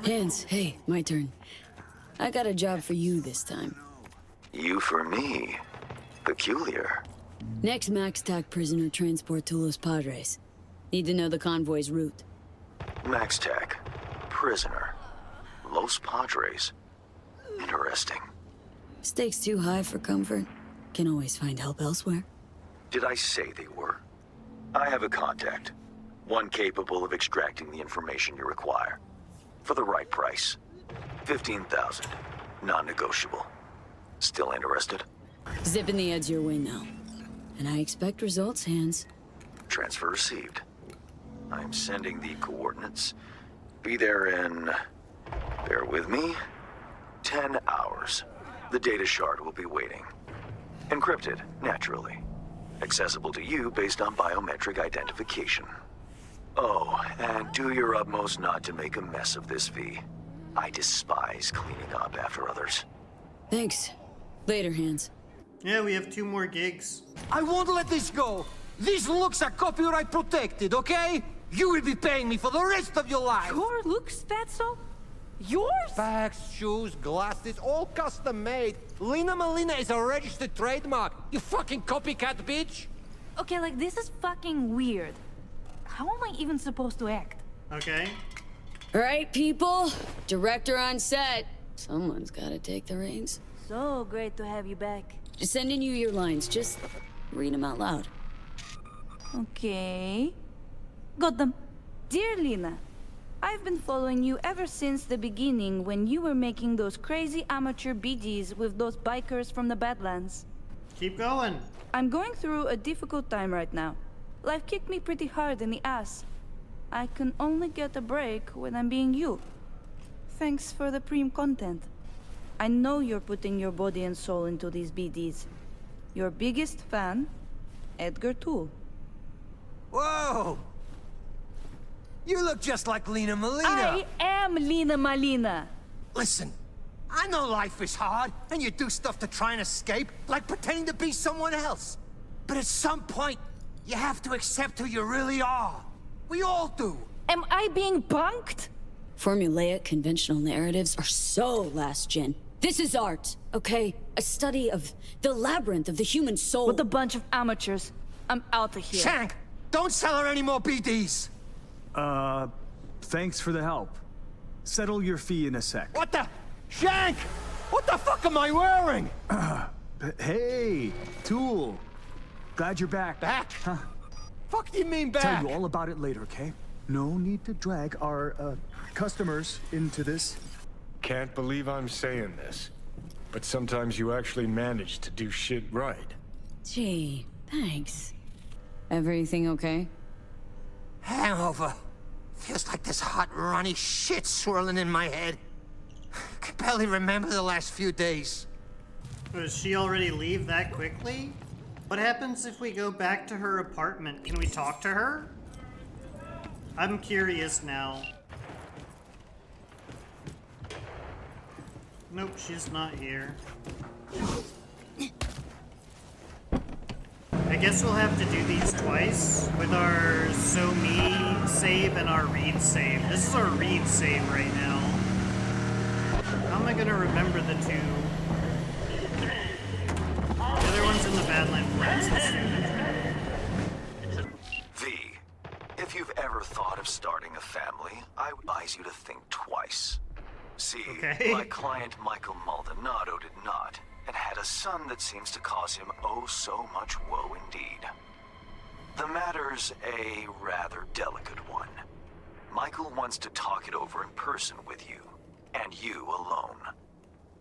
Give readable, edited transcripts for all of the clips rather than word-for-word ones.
Hans, hey, my turn. I got a job for you this time. You for me? Peculiar. Next MaxTac prisoner transport to Los Padres. Need to know the convoy's route. MaxTac. Prisoner. Los Padres. Interesting. Stakes too high for comfort. Can always find help elsewhere. Did I say they were? I have a contact. One capable of extracting the information you require. For the right price. 15,000. Non-negotiable. Still interested? Zipping the edge your way now. And I expect results, Hans. Transfer received. I am sending the coordinates. Be there in... bear with me. 10 hours. The data shard will be waiting. Encrypted, naturally. Accessible to you based on biometric identification. Oh, and do your utmost not to make a mess of this, V. I despise cleaning up after others. Thanks. Later, Hans. Yeah, we have 2 more gigs. I won't let this go. These looks are copyright protected, okay? You will be paying me for the rest of your life. Your looks, Fatso? Yours? Bags, shoes, glasses, all custom made. Lina Malina is a registered trademark. You fucking copycat bitch. Okay, like, this is fucking weird. How am I even supposed to act? Okay. All right, people. Director on set. Someone's gotta take the reins. So great to have you back. Sending you your lines. Just read them out loud. Okay. Got them. Dear Lina, I've been following you ever since the beginning when you were making those crazy amateur BDs with those bikers from the Badlands. Keep going. I'm going through a difficult time right now. Life kicked me pretty hard in the ass. I can only get a break when I'm being you. Thanks for the preem content. I know you're putting your body and soul into these BDs. Your biggest fan, Edgar Toole. Whoa! You look just like Lina Malina. I am Lina Malina. Listen, I know life is hard, and you do stuff to try and escape, like pretending to be someone else. But at some point, you have to accept who you really are. We all do. Am I being punked? Formulaic conventional narratives are so last gen. This is art, okay? A study of the labyrinth of the human soul. With a bunch of amateurs. I'm out of here. Shank, don't sell her any more BDs. Thanks for the help. Settle your fee in a sec. What the? Shank! What the fuck am I wearing? Hey, Tool. Glad you're back. Back? Huh. Fuck do you mean back? Tell you all about it later, okay? No need to drag our, customers into this. Can't believe I'm saying this, but sometimes you actually manage to do shit right. Gee, thanks. Everything okay? Hangover. Feels like this hot, runny shit swirling in my head. Can barely remember the last few days. Does she already leave that quickly? What happens if we go back to her apartment? Can we talk to her? I'm curious now. Nope, she's not here. I guess we'll have to do these twice with our So Me save and our Read save. This is our Read save right now. How am I gonna remember the 2? The other one's in the Badland Flats Institute. V, if you've ever thought of starting a family, I advise you to think twice. See, Okay. my client Michael Maldonado did not, and had a son that seems to cause him oh so much woe indeed. The matter's a rather delicate one. Michael wants to talk it over in person with you, and you alone.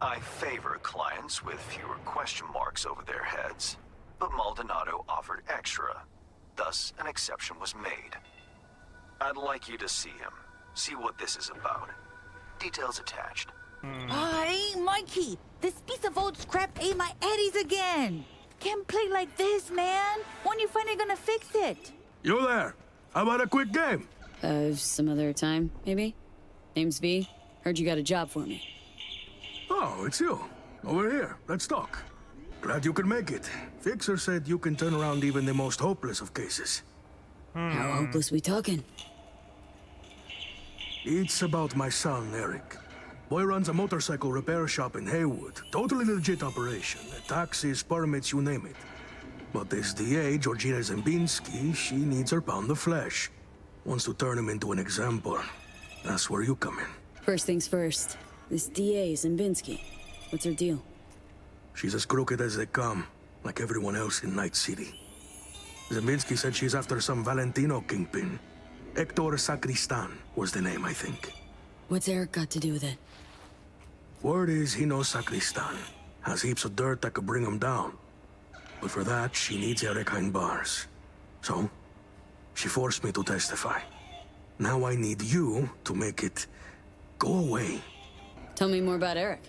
I favor clients with fewer question marks over their heads, but Maldonado offered extra, thus an exception was made. I'd like you to see him, see what this is about. Details attached. Hey, Mikey! This piece of old scrap ate my eddies again! Can't play like this, man! When you finally gonna fix it? You there? How about a quick game? Some other time, maybe? Name's V. Heard you got a job for me. Oh, it's you. Over here. Let's talk. Glad you could make it. Fixer said you can turn around even the most hopeless of cases. How hopeless we talking? It's about my son, Eric. Boy runs a motorcycle repair shop in Haywood. Totally legit operation. Taxes, permits, you name it. But this DA, Georgina Zembinski, she needs her pound of flesh. Wants to turn him into an example. That's where you come in. First things first. This DA, Zembinski. What's her deal? She's as crooked as they come, like everyone else in Night City. Zembinski said she's after some Valentino kingpin. Hector Sacristan was the name, I think. What's Eric got to do with it? Word is he knows Sacristan. Has heaps of dirt that could bring him down. But for that, she needs Eric behind bars. So, she forced me to testify. Now I need you to make it go away. Tell me more about Eric.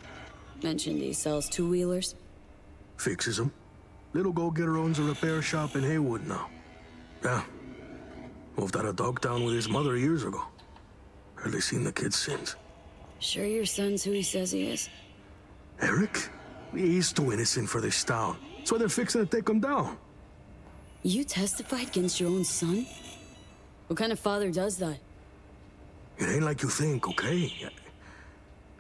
Mentioned he sells two-wheelers. Fixes them. Little go-getter owns a repair shop in Haywood now. Yeah. Moved out of Dogtown with his mother years ago. Hardly seen the kid since. Sure your son's who he says he is? Eric? He's too innocent for this town. That's why they're fixing to take him down. You testified against your own son? What kind of father does that? It ain't like you think, okay?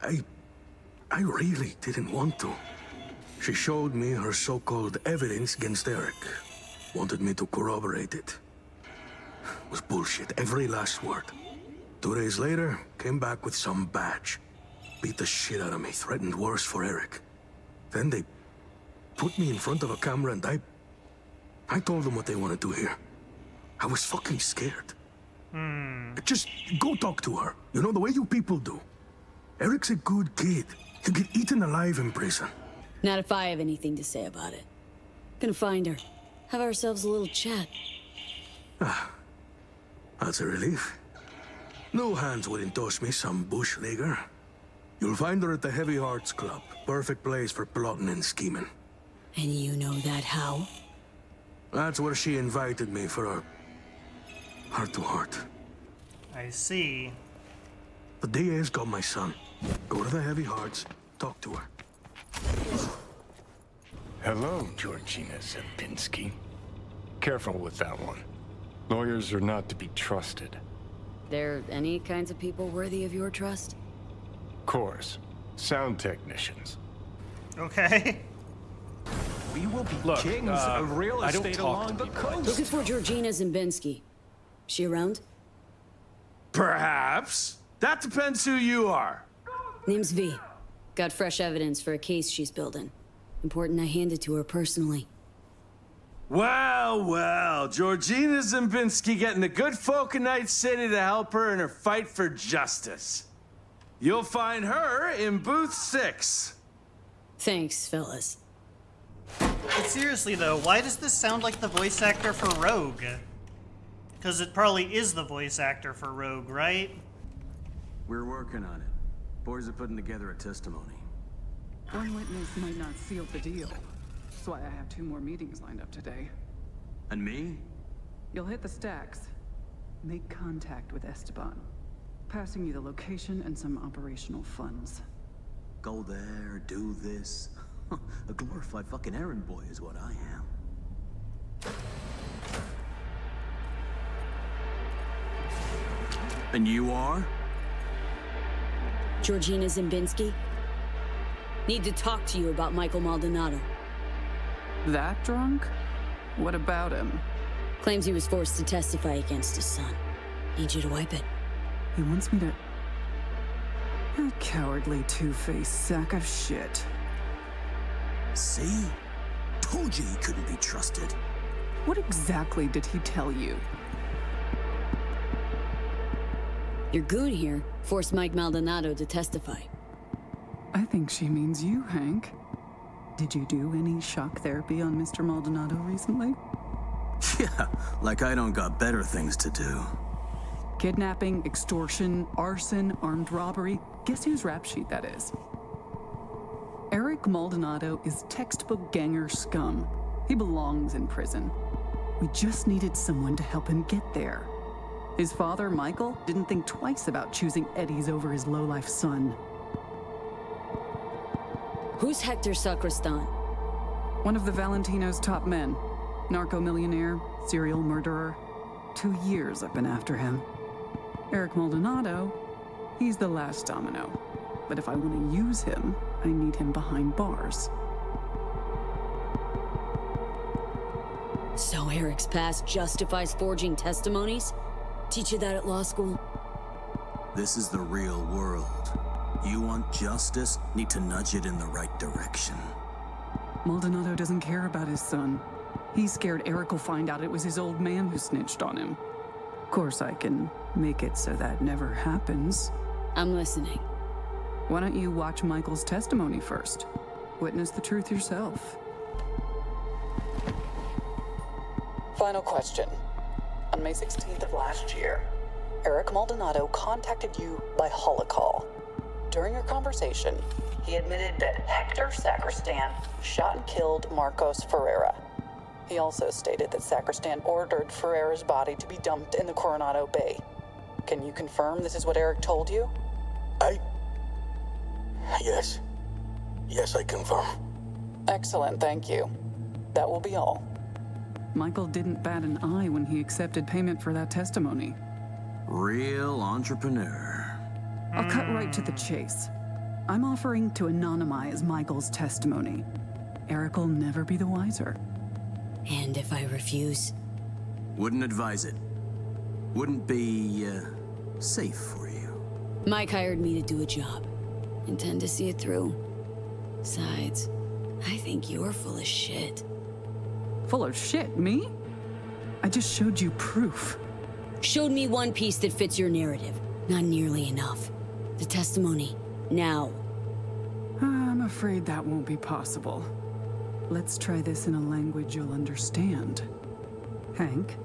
I really didn't want to. She showed me her so-called evidence against Eric. Wanted me to corroborate it. It was bullshit, every last word. 2 days later, came back with some badge. Beat the shit out of me, threatened worse for Eric. Then they put me in front of a camera and I told them what they wanted to hear. I was fucking scared. Just go talk to her. You know, the way you people do. Eric's a good kid. He'll get eaten alive in prison. Not if I have anything to say about it. Gonna find her. Have ourselves a little chat. That's a relief. No hands wouldn't toss me some bush leaguer. You'll find her at the Heavy Hearts Club. Perfect place for plotting and scheming. And you know that how? That's where she invited me for a heart-to-heart. I see. The DA's got my son. Go to the Heavy Hearts, talk to her. Hello, Georgina Zembinski. Careful with that one. Lawyers are not to be trusted. There any kinds of people worthy of your trust? Of course. Sound technicians. Okay. We will be Look, kings of real estate along the coast. Looking for Georgina Zembinski. She around? Perhaps. That depends who you are. Name's V. Got fresh evidence for a case she's building. Important I hand it to her personally. Well, well, Georgina Zembinski getting the good folk of Night City to help her in her fight for justice. You'll find her in booth 6. Thanks, fellas. But seriously though, why does this sound like the voice actor for Rogue? Because it probably is the voice actor for Rogue, right? We're working on it. Boys are putting together a testimony. One witness might not seal the deal. That's why I have 2 more meetings lined up today. And me? You'll hit the stacks. Make contact with Esteban. Passing you the location and some operational funds. Go there, do this. A glorified fucking errand boy is what I am. And you are? Georgina Zembinski? Need to talk to you about Michael Maldonado. That drunk? What about him? Claims he was forced to testify against his son. Need you to wipe it. He wants me to... That cowardly two-faced sack of shit. See? Told you he couldn't be trusted. What exactly did he tell you? Your goon here forced Mike Maldonado to testify. I think she means you, Hank. Did you do any shock therapy on Mr. Maldonado recently? Yeah, like I don't got better things to do. Kidnapping, extortion, arson, armed robbery. Guess whose rap sheet that is? Eric Maldonado is textbook ganger scum. He belongs in prison. We just needed someone to help him get there. His father, Michael, didn't think twice about choosing Eddie's over his lowlife son. Who's Hector Sacristan? One of the Valentino's top men. Narco-millionaire, serial murderer. 2 years I've been after him. Eric Maldonado, He's the last domino. But if I want to use him, I need him behind bars. So Eric's past justifies forging testimonies? Teach you that at law school? This is the real world. You want justice, need to nudge it in the right direction. Maldonado doesn't care about his son. He's scared Eric will find out it was his old man who snitched on him. Of course, I can make it so that never happens. I'm listening. Why don't you watch Michael's testimony first? Witness the truth yourself. Final question. On May 16th of last year, Eric Maldonado contacted you by holocall. During your conversation, he admitted that Hector Sacristan shot and killed Marcos Ferreira. He also stated that Sacristan ordered Ferreira's body to be dumped in the Coronado Bay. Can you confirm this is what Eric told you? Yes. Yes, I confirm. Excellent, thank you. That will be all. Michael didn't bat an eye when he accepted payment for that testimony. Real entrepreneur. I'll cut right to the chase. I'm offering to anonymize Michael's testimony. Eric will never be the wiser. And if I refuse? Wouldn't advise it. Wouldn't be, safe for you. Mike hired me to do a job. Intend to see it through. Besides, I think you're full of shit. Full of shit, me? I just showed you proof. Showed me one piece that fits your narrative. Not nearly enough. The testimony. Now. I'm afraid that won't be possible. Let's try this in a language you'll understand. Hank?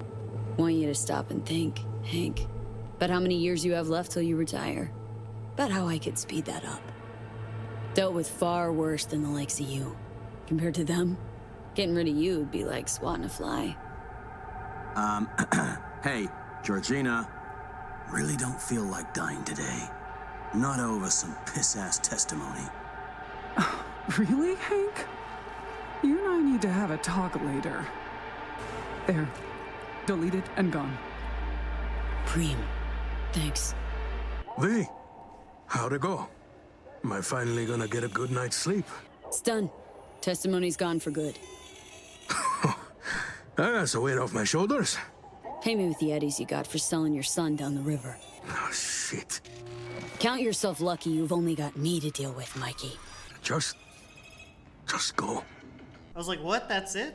Want you to stop and think, Hank. About how many years you have left till you retire. About how I could speed that up. Dealt with far worse than the likes of you. Compared to them, getting rid of you would be like swatting a fly. Hey, Georgina. Really don't feel like dying today. Not over some piss-ass testimony. Really, Hank? You and I need to have a talk later. There. Deleted and gone. Preem. Thanks. V, how'd it go? Am I finally gonna get a good night's sleep? It's done. Testimony's gone for good. That's a weight off my shoulders. Pay me with the eddies you got for selling your son down the river. Oh, shit. Count yourself lucky you've only got me to deal with, Mikey. Just go. I was like, what? That's it?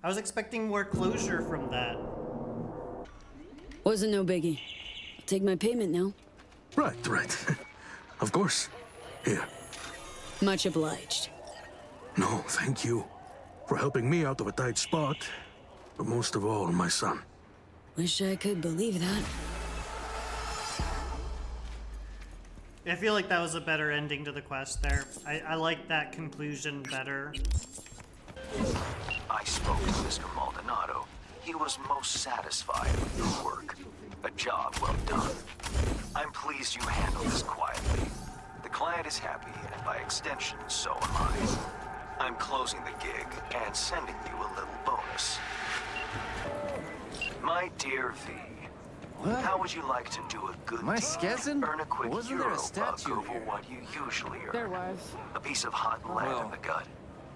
I was expecting more closure from that. Wasn't no biggie. I'll take my payment now. Right. Of course. Here. Much obliged. No, thank you. For helping me out of a tight spot. But most of all, my son. Wish I could believe that. I feel like that was a better ending to the quest there. I like that conclusion better. I spoke to Mr. Maldonado. He was most satisfied with your work. A job well done. I'm pleased you handled this quietly. The client is happy, and by extension, so am I. I'm closing the gig and sending you a little bonus. My dear V, how would you like to do a good deed? Earn a quick euro buck over what you usually earn. There was. A piece of hot lead in the gut.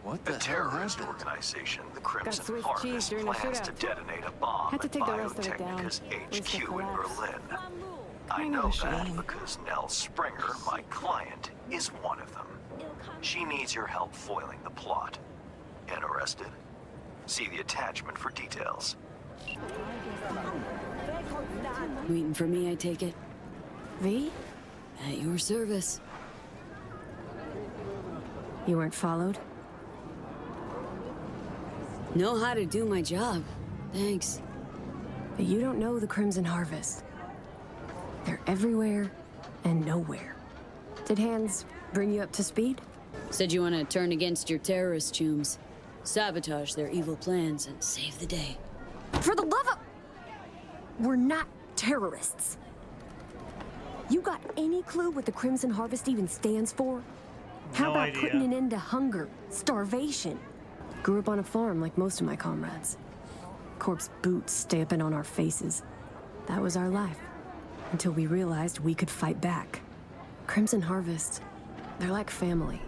What the terrorist organization, the Crimson Swiss Harvest, cheese during the plans to shootout. detonate a bomb Had to at take the rest of it down. Biotechnica's Waste HQ in the collapse. Berlin. I Kind know of a that shame. because Nell Springer, my client, is one of them. She needs your help foiling the plot. Interested? See the attachment for details. Waiting for me, I take it? V? At your service. You weren't followed? Know how to do my job. Thanks. But you don't know the Crimson Harvest. They're everywhere and nowhere. Did Hands bring you up to speed? Said you want to turn against your terrorist chooms. Sabotage their evil plans and save the day. For the love of... We're not terrorists. You got any clue what the Crimson Harvest even stands for? How No about idea. putting an end to hunger, starvation? Grew up on a farm like most of my comrades. Corpse boots stamping on our faces. That was our life. until we realized we could fight back. Crimson Harvest, they're like family.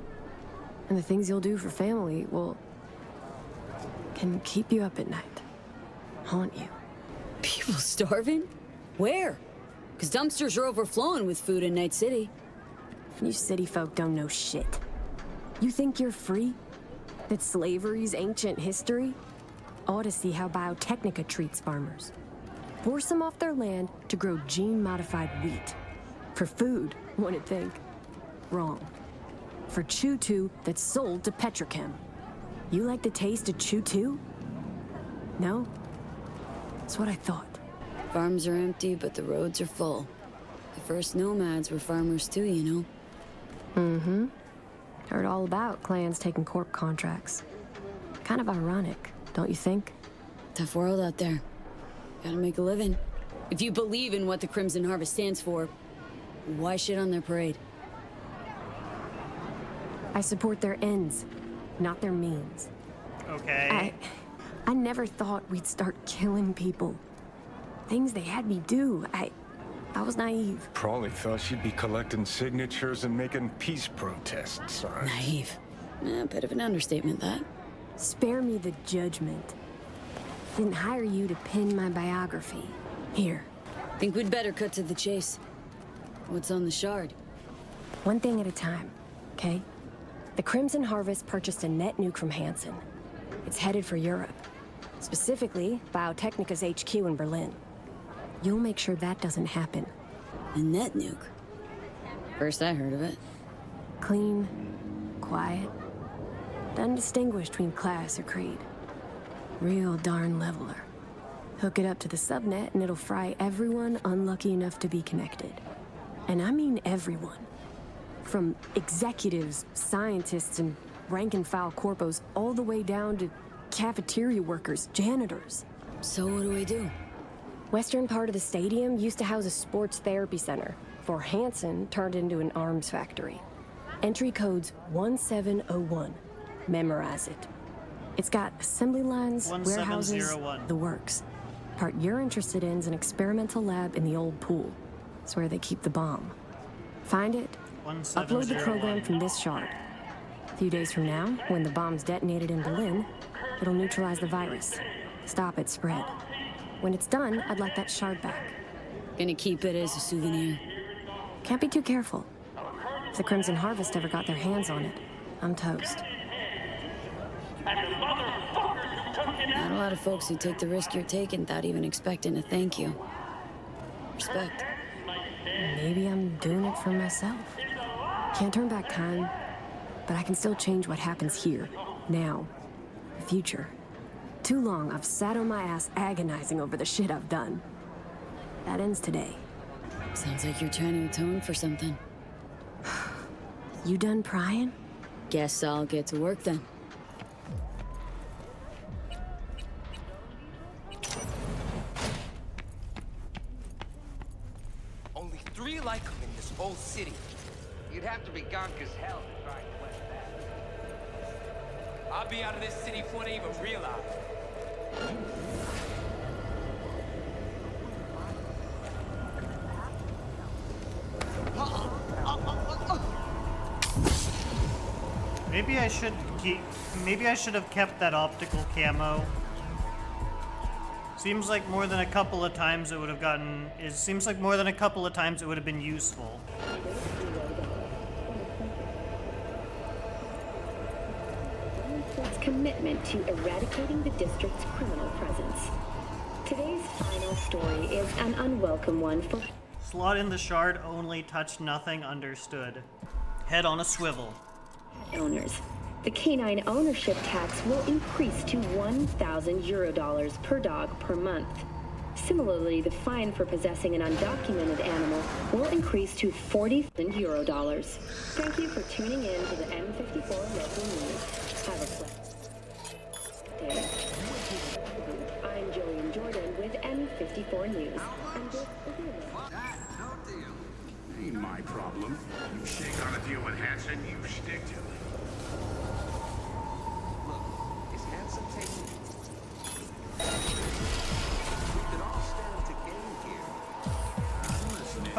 And the things you'll do for family, well, can keep you up at night. Haunt you. People starving? Where? Because dumpsters are overflowing with food in Night City. You city folk don't know shit. You think you're free? That slavery's ancient history? Ought to see how Biotechnica treats farmers. Force them off their land to grow gene-modified wheat. For food, one'd think. Wrong. For Chew-2 that's sold to Petrochem. You like the taste of Chew-2? No? That's what I thought. Farms are empty, but the roads are full. The first nomads were farmers too, you know. Mm-hmm. Heard all about clans taking corp contracts. Kind of ironic, don't you think? Tough world out there. Gotta make a living. If you believe in what the Crimson Harvest stands for, why shit on their parade? I support their ends, not their means. Okay. I never thought we'd start killing people. Things they had me do. I was naive. Probably thought she'd be collecting signatures and making peace protest signs. Naive. A bit of an understatement, that. Spare me the judgment. Didn't hire you to pen my biography. Here. Think we'd better cut to the chase. What's on the shard? One thing at a time, okay? The Crimson Harvest purchased a net nuke from Hansen. It's headed for Europe. Specifically, Biotechnica's HQ in Berlin. You'll make sure that doesn't happen. A net nuke? First I heard of it. Clean, quiet, doesn't distinguish between class or creed. Real darn leveler. Hook it up to the subnet and it'll fry everyone unlucky enough to be connected. And I mean everyone. From executives, scientists, and rank-and-file corpos all the way down to cafeteria workers, janitors. So what do we do? Western part of the stadium used to house a sports therapy center, before Hansen turned into an arms factory. Entry code's 1701. Memorize it. It's got assembly lines, warehouses, 1701. the works. Part you're interested in is an experimental lab in the old pool. It's where they keep the bomb. Find it, upload the program from this shard. A few days from now, when the bomb's detonated in Berlin, it'll neutralize the virus. Stop its spread. When it's done, I'd like that shard back. Gonna keep it as a souvenir. Can't be too careful. If the Crimson Harvest ever got their hands on it, I'm toast. Not a lot of folks who take the risk you're taking without even expecting a thank you. Respect. Maybe I'm doing it for myself. Can't turn back time, but I can still change what happens here, now, the future. Too long I've sat on my ass agonizing over the shit I've done. That ends today. Sounds like you're trying to atone for something. You done prying? Guess I'll get to work then. Only 3 like them in this whole city. You'd have to be gunk as hell to try and quest that. I'll be out of this city before they even realize. Maybe I should have kept that optical camo. Seems like more than a couple of times it would have gotten. It seems like more than a couple of times it would have been useful. Its commitment to eradicating the district's criminal presence. Today's final story is an unwelcome one for. Slot in the shard only, touch nothing, understood. Head on a swivel. Owners. The canine ownership tax will increase to €1,000 per dog per month. Similarly, the fine for possessing an undocumented animal will increase to €40,000. Thank you for tuning in to the M54 local news. Have a blessed day. I'm Jillian Jordan with M54 News. And this is Ain't my problem. You shake on a deal with Hanson, you stick to it. Look, is Hanson taking... We could all stand to gain here.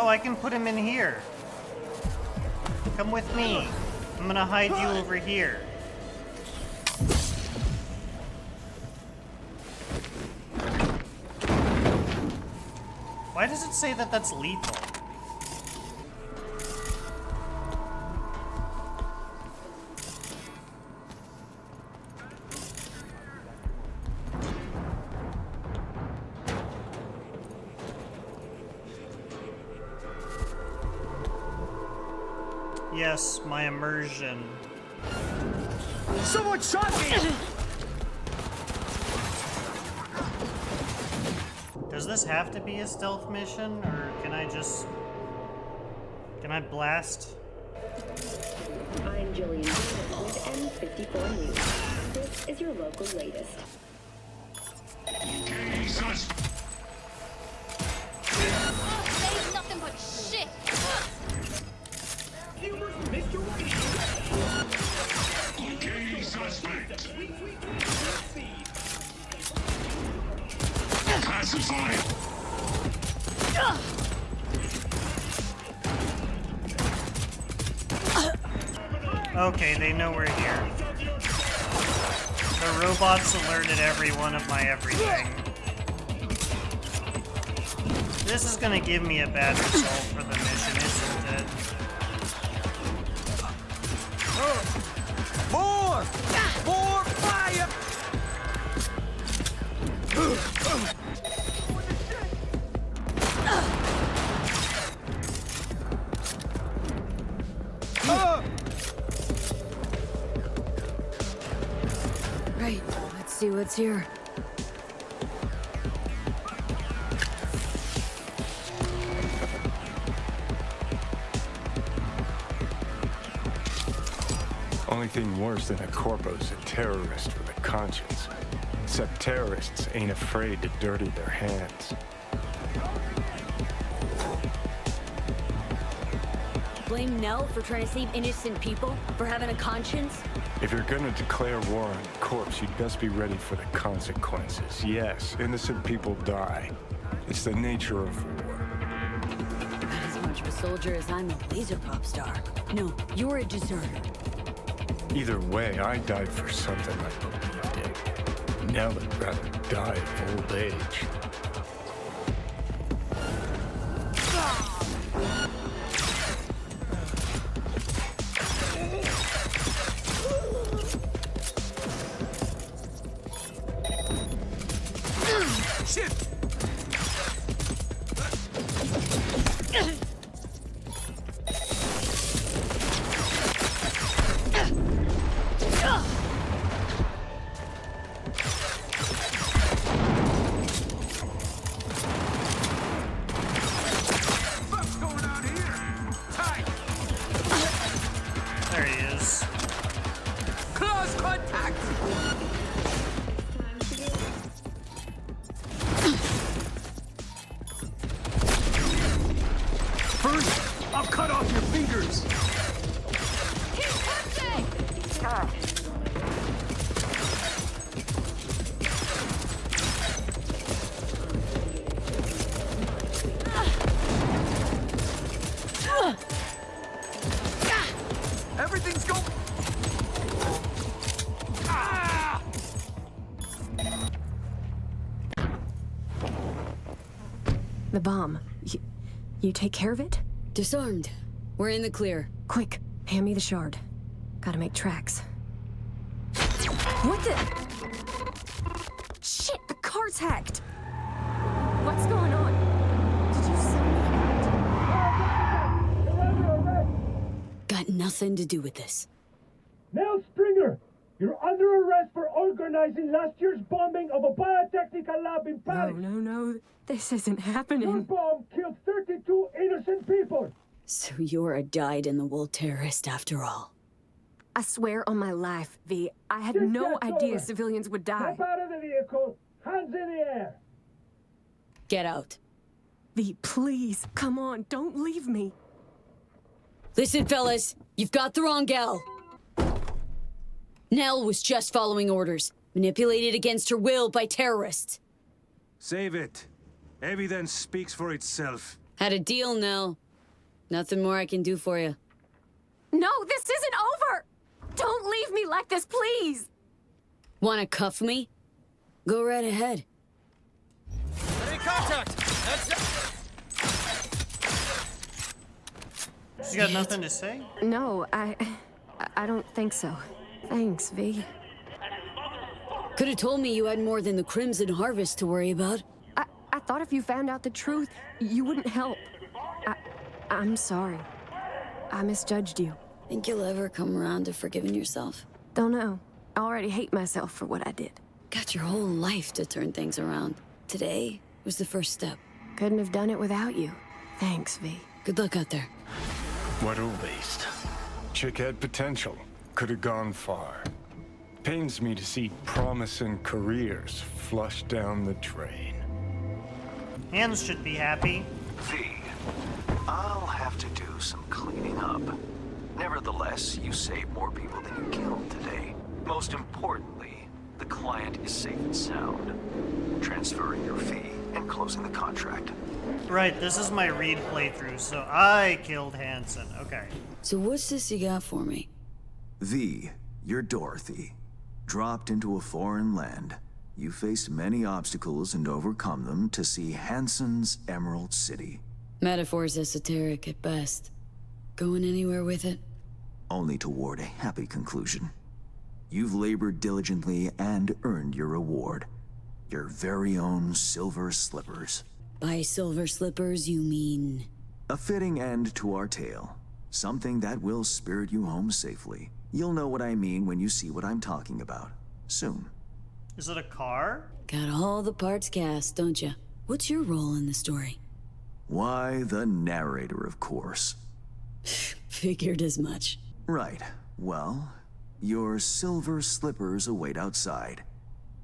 Oh, I can put him in here. Come with me. I'm gonna hide you over here. Why does it say that that's lethal? Yes, my immersion. Someone shot me! Does this have to be a stealth mission, or can I just... Can I blast? I'm Jillian with M54 News. This is your local latest. Jesus! Ain't nothing but shit! Okay, suspect. Classified. Okay, they know we're here. The robots alerted every one of my everything. This is gonna give me a bad result for the mission, isn't it? More! More fire! Right, let's see what's here. Only thing worse than a corpo's a terrorist with a conscience. Except terrorists ain't afraid to dirty their hands. Blame Nell for trying to save innocent people? For having a conscience? If you're gonna declare war on a corpse, you'd best be ready for the consequences. Yes, innocent people die. It's the nature of war. Not as much of a soldier as I'm a laser pop star. No, you're a deserter. Either way, I died for something I believed in. Nell would rather die of old age. There he is. Close contact! First, I'll cut off your fingers! Everything's going... Ah! The bomb. You take care of it? Disarmed. We're in the clear. Quick, hand me the shard. Gotta make tracks. What the? Shit, the car's hacked! What's going on? Did you send me out? Got nothing to do with this. Nell Stringer, you're under arrest for organizing last year's bombing of a biotechnical lab in Paris. No. This isn't happening. Your bomb killed 32 innocent people. So you're a dyed-in-the-wool terrorist after all. I swear on my life, V, I had Just no get idea over. civilians would die. Step out of the vehicle, hands in the air. Get out. V, please, come on, don't leave me. Listen, fellas, you've got the wrong gal. Nell was just following orders, manipulated against her will by terrorists. Save it. Evidence speaks for itself. Had a deal, Nell. Nothing more I can do for you. No, this isn't over! Don't leave me like this, please! Wanna cuff me? Go right ahead. Any contact! She's got nothing to say? No, I don't think so. Thanks, V. Could have told me you had more than the Crimson Harvest to worry about. I thought if you found out the truth, you wouldn't help. I'm sorry. I misjudged you. Think you'll ever come around to forgiving yourself? Don't know. I already hate myself for what I did. Got your whole life to turn things around. Today was the first step. Couldn't have done it without you. Thanks, V. Good luck out there. What a waste. Chick had potential. Could have gone far. Pains me to see promising careers flushed down the drain. Hands should be happy. V, I'll have to do some cleaning up. Nevertheless, you saved more people than you killed today. Most importantly, the client is safe and sound. Transferring your fee and closing the contract. Right, this is my Reed playthrough, so I killed Hansen. Okay. So what's this you got for me? V, you're Dorothy. Dropped into a foreign land. You faced many obstacles and overcome them to see Hansen's Emerald City. Metaphor's esoteric at best. Going anywhere with it? Only toward a happy conclusion. You've labored diligently and earned your reward. Your very own silver slippers. By silver slippers, you mean? A fitting end to our tale. Something that will spirit you home safely. You'll know what I mean when you see what I'm talking about. Soon. Is it a car? Got all the parts cast, don't you? What's your role in the story? Why, the narrator, of course. Figured as much. Right. Well, your silver slippers await outside.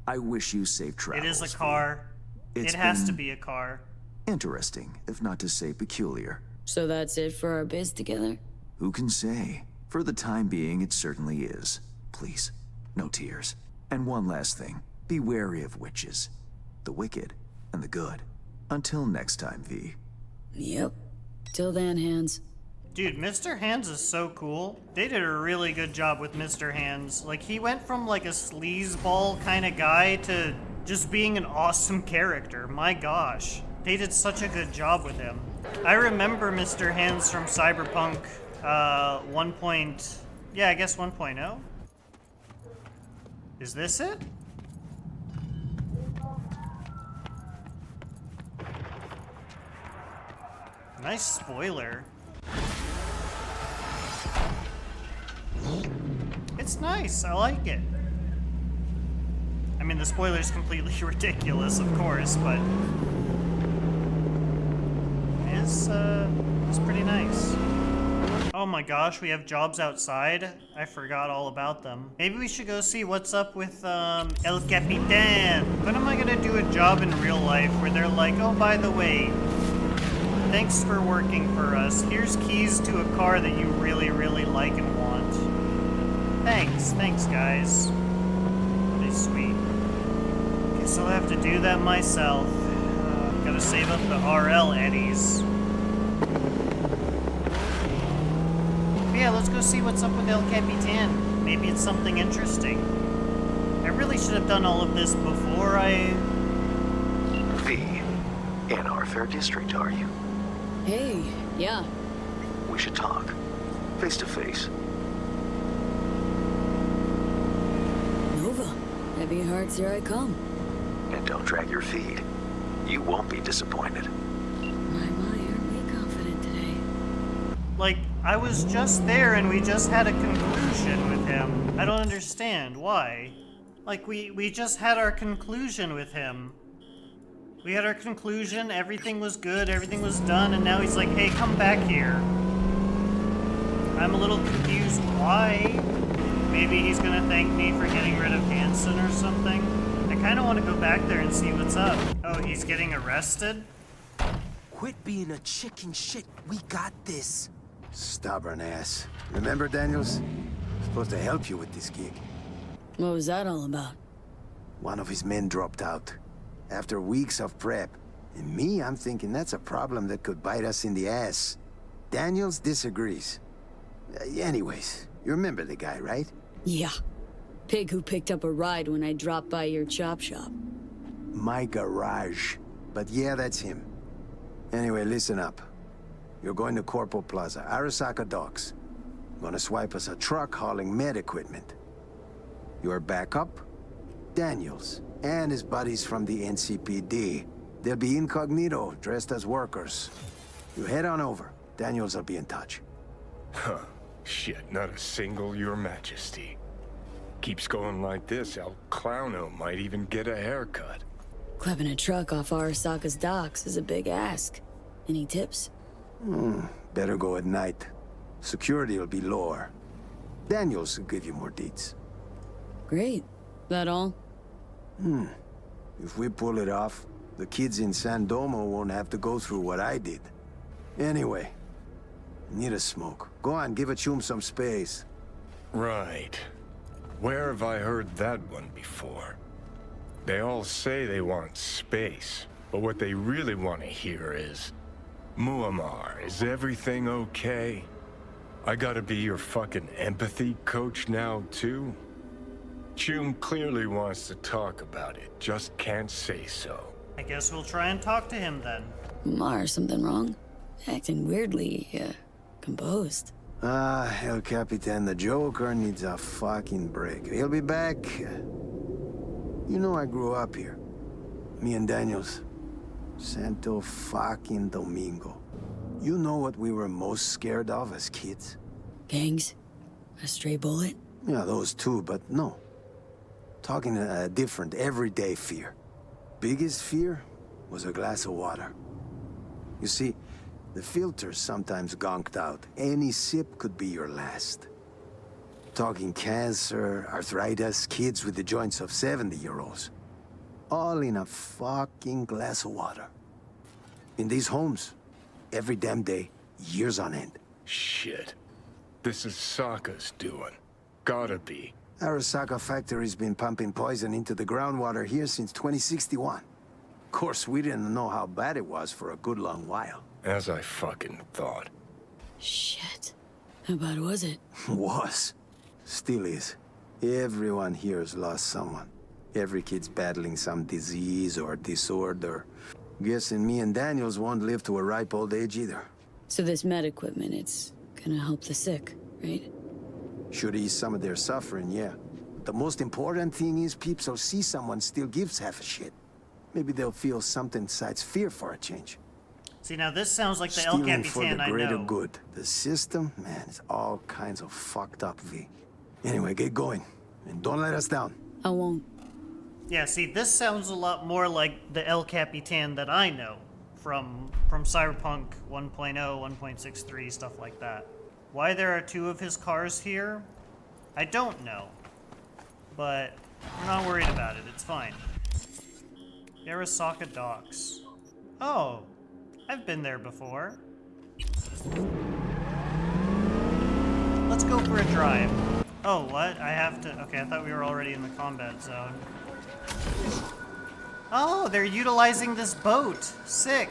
I wish you safe travels. It is a car. It has to be a car. Interesting, if not to say peculiar. So that's it for our biz together? Who can say? For the time being, it certainly is. Please, no tears. And one last thing. Be wary of witches. The wicked and the good. Until next time, V. Yep. Till then, Hands. Dude, Mr. Hands is so cool. They did a really good job with Mr. Hands. Like, he went from like a sleazeball kind of guy to just being an awesome character. My gosh. They did such a good job with him. I remember Mr. Hands from Cyberpunk 1.0. Is this it? Nice spoiler. It's nice, I like it. I mean, the spoiler's completely ridiculous, of course, but it's pretty nice. Oh my gosh, we have jobs outside. I forgot all about them. Maybe we should go see what's up with El Capitan. When am I gonna do a job in real life where they're like, oh, by the way, thanks for working for us. Here's keys to a car that you really, really like and want. Thanks guys. Pretty sweet. Guess I'll have to do that myself. Gotta save up the RL eddies. Yeah, let's go see what's up with El Capitan. Maybe it's something interesting. I really should have done all of this before I... V, in our fair district, are you? Hey, yeah. We should talk. Face to face. Nova, heavy hearts, here I come. And don't drag your feet. You won't be disappointed. My, aren't we confident today? Like, I was just there and we just had a conclusion with him. I don't understand. Why? Like, we just had our conclusion with him. We had our conclusion, everything was good, everything was done, and now he's like, hey, come back here. I'm a little confused why. Maybe he's gonna thank me for getting rid of Hansen or something. I kinda wanna go back there and see what's up. Oh, he's getting arrested? Quit being a chicken shit. We got this. Stubborn ass. Remember, Daniels? Supposed to help you with this gig. What was that all about? One of his men dropped out. After weeks of prep, And me, I'm thinking that's a problem that could bite us in the ass. Daniels disagrees. Anyways, you remember the guy, right? Yeah. Pig who picked up a ride when I dropped by your chop shop. My garage. But yeah, that's him. Anyway, listen up. You're going to Corpo Plaza, Arasaka Docks. Gonna swipe us a truck hauling med equipment. Your backup? Daniels, and his buddies from the NCPD. They'll be incognito, dressed as workers. You head on over. Daniels will be in touch. Huh. Shit, not a single Your Majesty. Keeps going like this, El Clowno might even get a haircut. Clapping a truck off Arasaka's docks is a big ask. Any tips? Better go at night. Security will be lower. Daniels will give you more deets. Great. That all? If we pull it off, the kids in San Domo won't have to go through what I did. Anyway, need a smoke. Go on, give a chum some space. Right. Where have I heard that one before? They all say they want space, but what they really want to hear is, Muammar, is everything okay? I gotta be your fucking empathy coach now, too? Chum clearly wants to talk about it, just can't say so. I guess we'll try and talk to him then. Mar, something wrong? Acting weirdly, composed. El Capitan, the Joker needs a fucking break. He'll be back. You know I grew up here. Me and Daniels. Santo fucking Domingo. You know what we were most scared of as kids? Gangs? A stray bullet? Yeah, those too, but no. Talking a different, everyday fear. Biggest fear was a glass of water. You see, the filter's sometimes gonked out. Any sip could be your last. Talking cancer, arthritis, kids with the joints of 70-year-olds. All in a fucking glass of water. In these homes, every damn day, years on end. Shit. This is Sokka's doing. Gotta be. Arasaka factory's been pumping poison into the groundwater here since 2061. Of course, we didn't know how bad it was for a good long while. As I fucking thought. Shit. How bad was it? Was. Still is. Everyone here has lost someone. Every kid's battling some disease or disorder. Guessing me and Daniels won't live to a ripe old age either. So this med equipment, it's gonna help the sick, right? Should ease some of their suffering, yeah. The most important thing is peeps will see someone still gives half a shit. Maybe they'll feel something besides fear for a change. See, now this sounds like the El Stealing for Capitan the I greater know. good. The system, man, is all kinds of fucked up, V. Anyway, get going. And don't let us down. I won't. Yeah, see, this sounds a lot more like the El Capitan that I know from Cyberpunk 1.0, 1.63, stuff like that. Why there are two of his cars here, I don't know. But I'm not worried about it, it's fine. Arasaka Docks. Oh, I've been there before. Let's go for a drive. Oh, what? I have to... Okay, I thought we were already in the combat zone. Oh, they're utilizing this boat. Sick.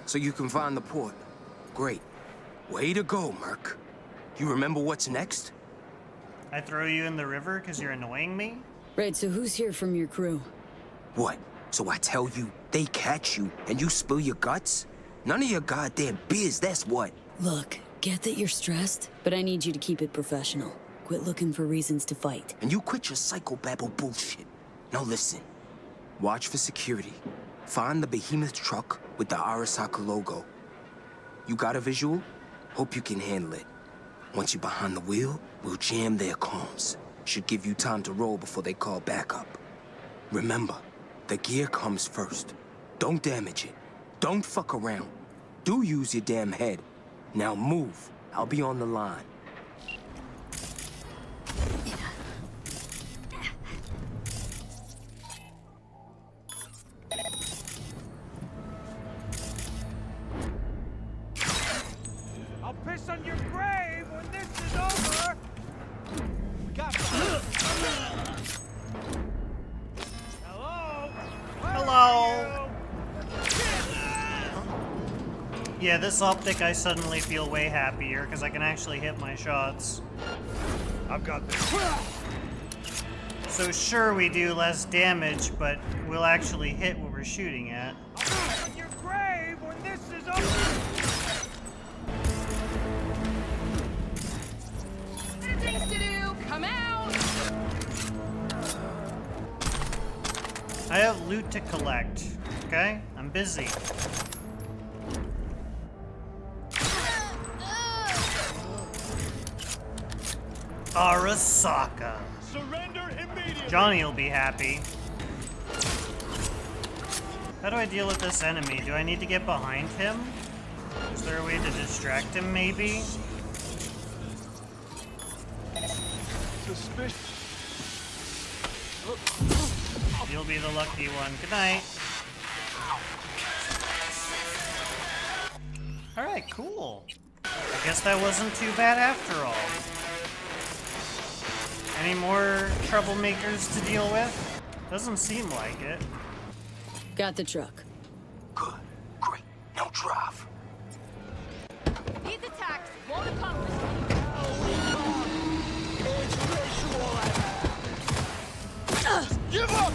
So you can find the port. Great. Way to go, Merc. You remember what's next? I throw you in the river because you're annoying me? Right, so who's here from your crew? What? So I tell you, they catch you, and you spill your guts? None of your goddamn biz, that's what. Look, get that you're stressed, but I need you to keep it professional. Quit looking for reasons to fight. And you quit your psychobabble bullshit. Now listen. Watch for security. Find the behemoth truck with the Arasaka logo. You got a visual? Hope you can handle it. Once you're behind the wheel, we'll jam their comms. Should give you time to roll before they call backup. Remember, the gear comes first. Don't damage it. Don't fuck around. Do use your damn head. Now move. I'll be on the line. I'll piss on your grave when this is over! Hello? Hello. Yeah, this optic I suddenly feel way happier because I can actually hit my shots. I've got this. So sure, we do less damage, but we'll actually hit what we're shooting at. I'll be on your grave when this is over. Things to do. Come out. I have loot to collect, okay? I'm busy. Arasaka. Surrender immediately. Johnny will be happy. How do I deal with this enemy? Do I need to get behind him? Is there a way to distract him, maybe? Suspicious. You'll be the lucky one. Good night. Alright, cool. I guess that wasn't too bad after all. Any more troublemakers to deal with? Doesn't seem like it. Got the truck. Good. Great. Now drive. These attacks won't accomplish. Give up!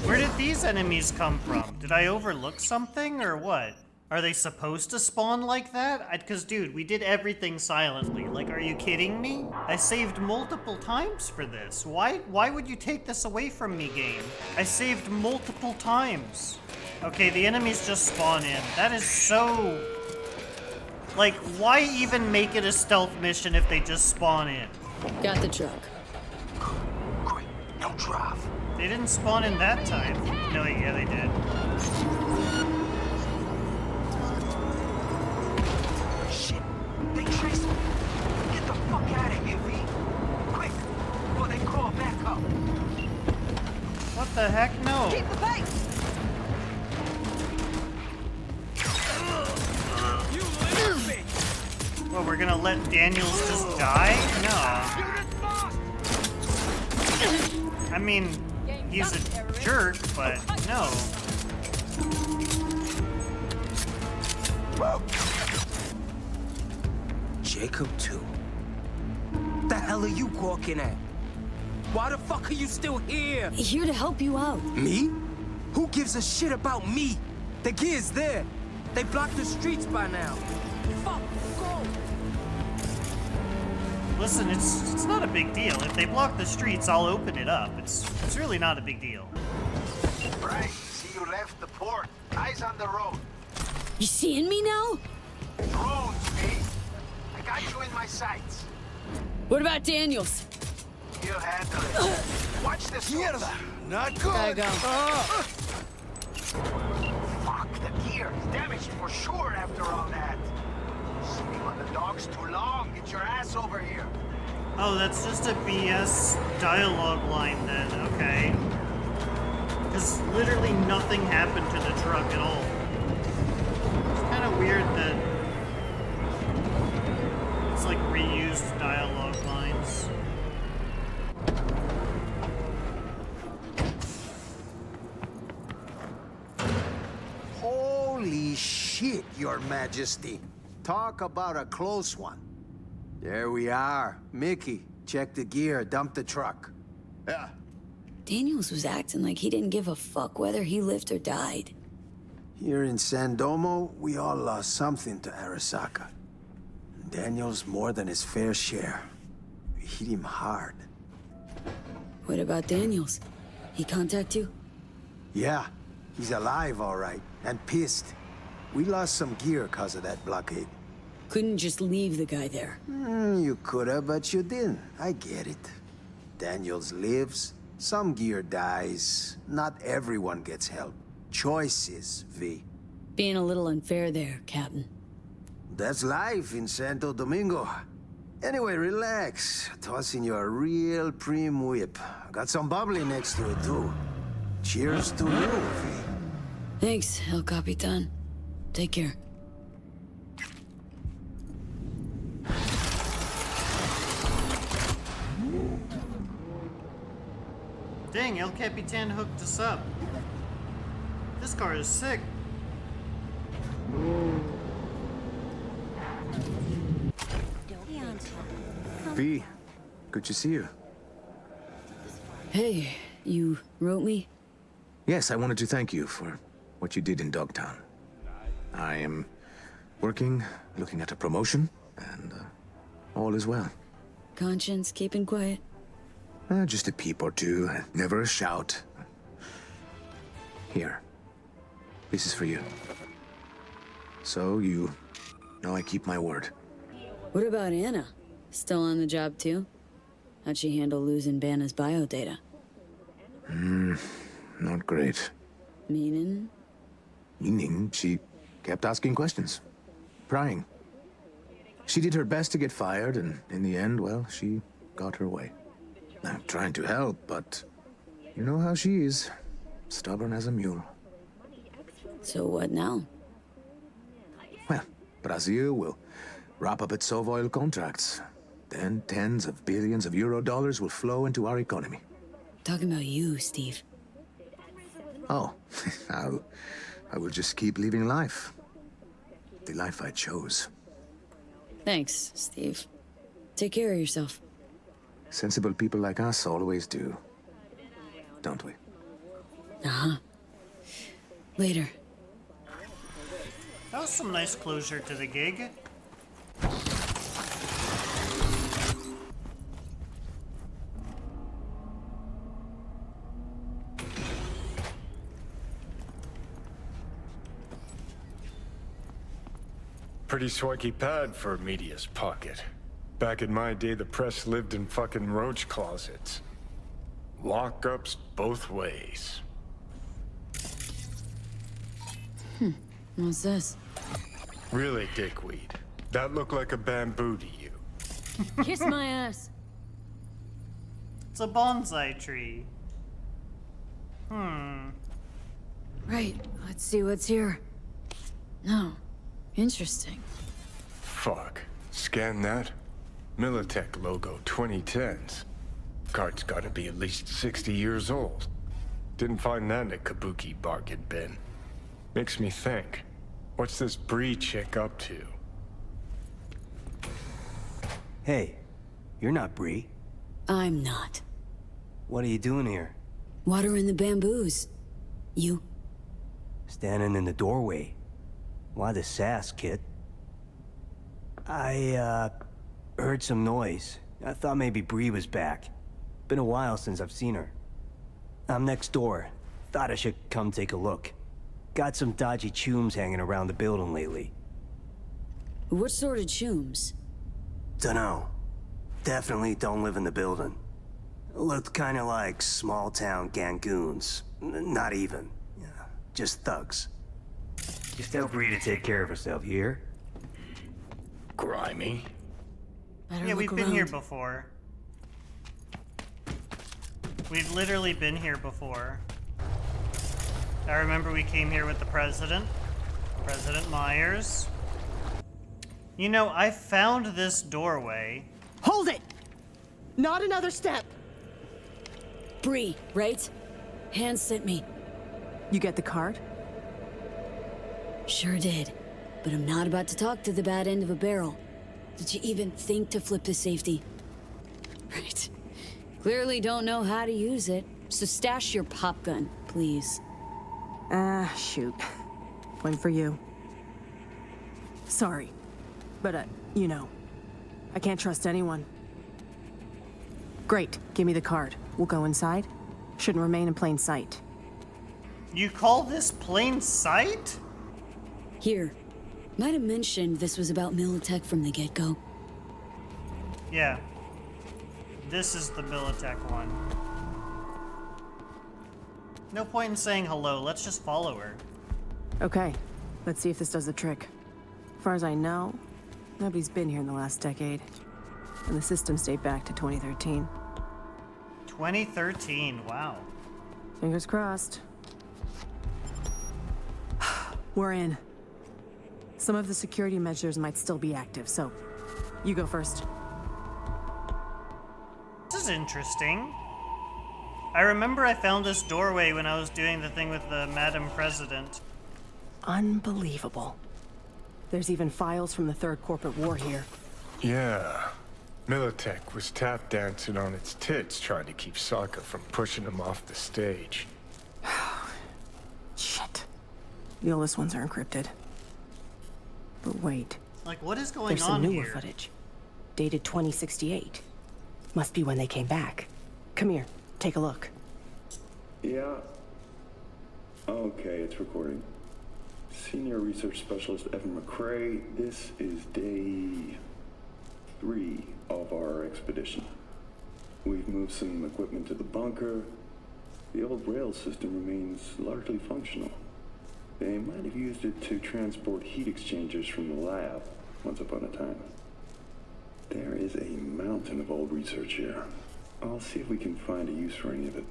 Where did these enemies come from? Did I overlook something or what? Are they supposed to spawn like that? Cause dude, we did everything silently. Like, are you kidding me? I saved multiple times for this. Why would you take this away from me, game? I saved multiple times. Okay, the enemies just spawn in. That is so... Like, why even make it a stealth mission if they just spawn in? Got the truck. Great. Now drive. They didn't spawn in that time. No, yeah, they did. Shit. They trace me. Get the fuck out of here, V. Quick. Before they call back up. What the heck? No. Keep the pace! Well, we're gonna let Daniels just die? No. I mean, he's a jerk, but no. Jacob, too. The hell are you gawking at? Why the fuck are you still here? Here to help you out. Me? Who gives a shit about me? The gear's there. They blocked the streets by now. Fuck, go! Listen, it's not a big deal. If they block the streets, I'll open it up. It's really not a big deal. Right. See, you left the port. Eyes on the road. You seeing me now? Drones, me. I got you in my sights. What about Daniels? He'll handle it. Watch this. Mierda. Not good. Gotta go. Fuck, the gear is damaged for sure after all that. Sitting on the docks too long. Get your ass over here. Oh, that's just a BS dialogue line then, okay. Because literally nothing happened to the truck at all. It's kind of weird that it's like reused dialogue lines. Holy shit, Your Majesty. Talk about a close one. There we are. Mickey, check the gear, dump the truck. Yeah. Daniels was acting like he didn't give a fuck whether he lived or died. Here in San Domo, we all lost something to Arasaka. Daniel's more than his fair share. We hit him hard. What about Daniels? He contact you? Yeah, he's alive all right, and pissed. We lost some gear because of that blockade. Couldn't just leave the guy there. You coulda, but you didn't. I get it. Daniels lives, some gear dies. Not everyone gets help. Choices, V. Being a little unfair there, Captain. That's life in Santo Domingo. Anyway, relax. Tossing you a real prim whip. Got some bubbly next to it, too. Cheers to you, V. Thanks, El Capitan. Take care. Dang, El Capitan hooked us up. This car is sick. V, good to see you. Hey, you wrote me? Yes, I wanted to thank you for what you did in Dogtown. I am working, looking at a promotion, and all is well. Conscience keeping quiet? Just a peep or two, never a shout. Here. This is for you. So you know I keep my word. What about Anna? Still on the job too? How'd she handle losing Banna's biodata? Not great. Meaning? Meaning she kept asking questions. Prying. She did her best to get fired, and in the end, well, she got her way. I'm trying to help, but you know how she is. Stubborn as a mule. So what now? Well, Brazil will wrap up its oil contracts. Then tens of billions of euro dollars will flow into our economy. Talking about you, Steve. Oh, I will just keep living life. The life I chose. Thanks, Steve. Take care of yourself. Sensible people like us always do. Don't we? Uh-huh. Later. That was some nice closure to the gig. Pretty swanky pad for a media's pocket. Back in my day, the press lived in fucking roach closets. Lockups both ways. What's this? Really, dickweed? That looked like a bamboo to you. Kiss my ass. It's a bonsai tree. Right, let's see what's here. No. Interesting. Fuck. Scan that. Militech logo 2010s. Card's gotta be at least 60 years old. Didn't find that in a kabuki bargain bin. Makes me think. What's this Bree chick up to? Hey, you're not Bree. I'm not. What are you doing here? Watering the bamboos. You? Standing in the doorway. Why the sass, kid? I, heard some noise. I thought maybe Bree was back. Been a while since I've seen her. I'm next door. Thought I should come take a look. Got some dodgy chooms hanging around the building lately. What sort of chooms? Dunno. Definitely don't live in the building. Looked kinda like small-town gangoons. Not even. Yeah, just thugs. Just tell Bree to take care of herself, you hear? Grimy. Yeah, we've been here before. We've literally been here before. I remember we came here with the president. President Myers. You know, I found this doorway. Hold it! Not another step! Bree, right? Hans sent me. You get the card? Sure did. But I'm not about to talk to the bad end of a barrel. Did you even think to flip the safety? Right. Clearly don't know how to use it. So stash your pop gun, please. Shoot. One for you. Sorry. But, you know, I can't trust anyone. Great. Give me the card. We'll go inside. Shouldn't remain in plain sight. You call this plain sight? Here. Might have mentioned this was about Militech from the get-go. Yeah. This is the Militech one. No point in saying hello, let's just follow her. Okay. Let's see if this does the trick. As far as I know, nobody's been here in the last decade. And the systems date back to 2013. 2013, wow. Fingers crossed. We're in. Some of the security measures might still be active, so you go first. This is interesting. I remember I found this doorway when I was doing the thing with the Madam President. Unbelievable. There's even files from the Third Corporate War here. Yeah. Militech was tap dancing on its tits trying to keep Sokka from pushing him off the stage. Shit. The oldest ones are encrypted. But wait. Like, what is going There's on some newer here? footage. Dated 2068. Must be when they came back. Come here, take a look. Yeah. Okay, it's recording. Senior Research Specialist Evan McCrae, this is day 3 of our expedition. We've moved some equipment to the bunker. The old rail system remains largely functional. They might have used it to transport heat exchangers from the lab once upon a time. There is a mountain of old research here. I'll see if we can find a use for any of it.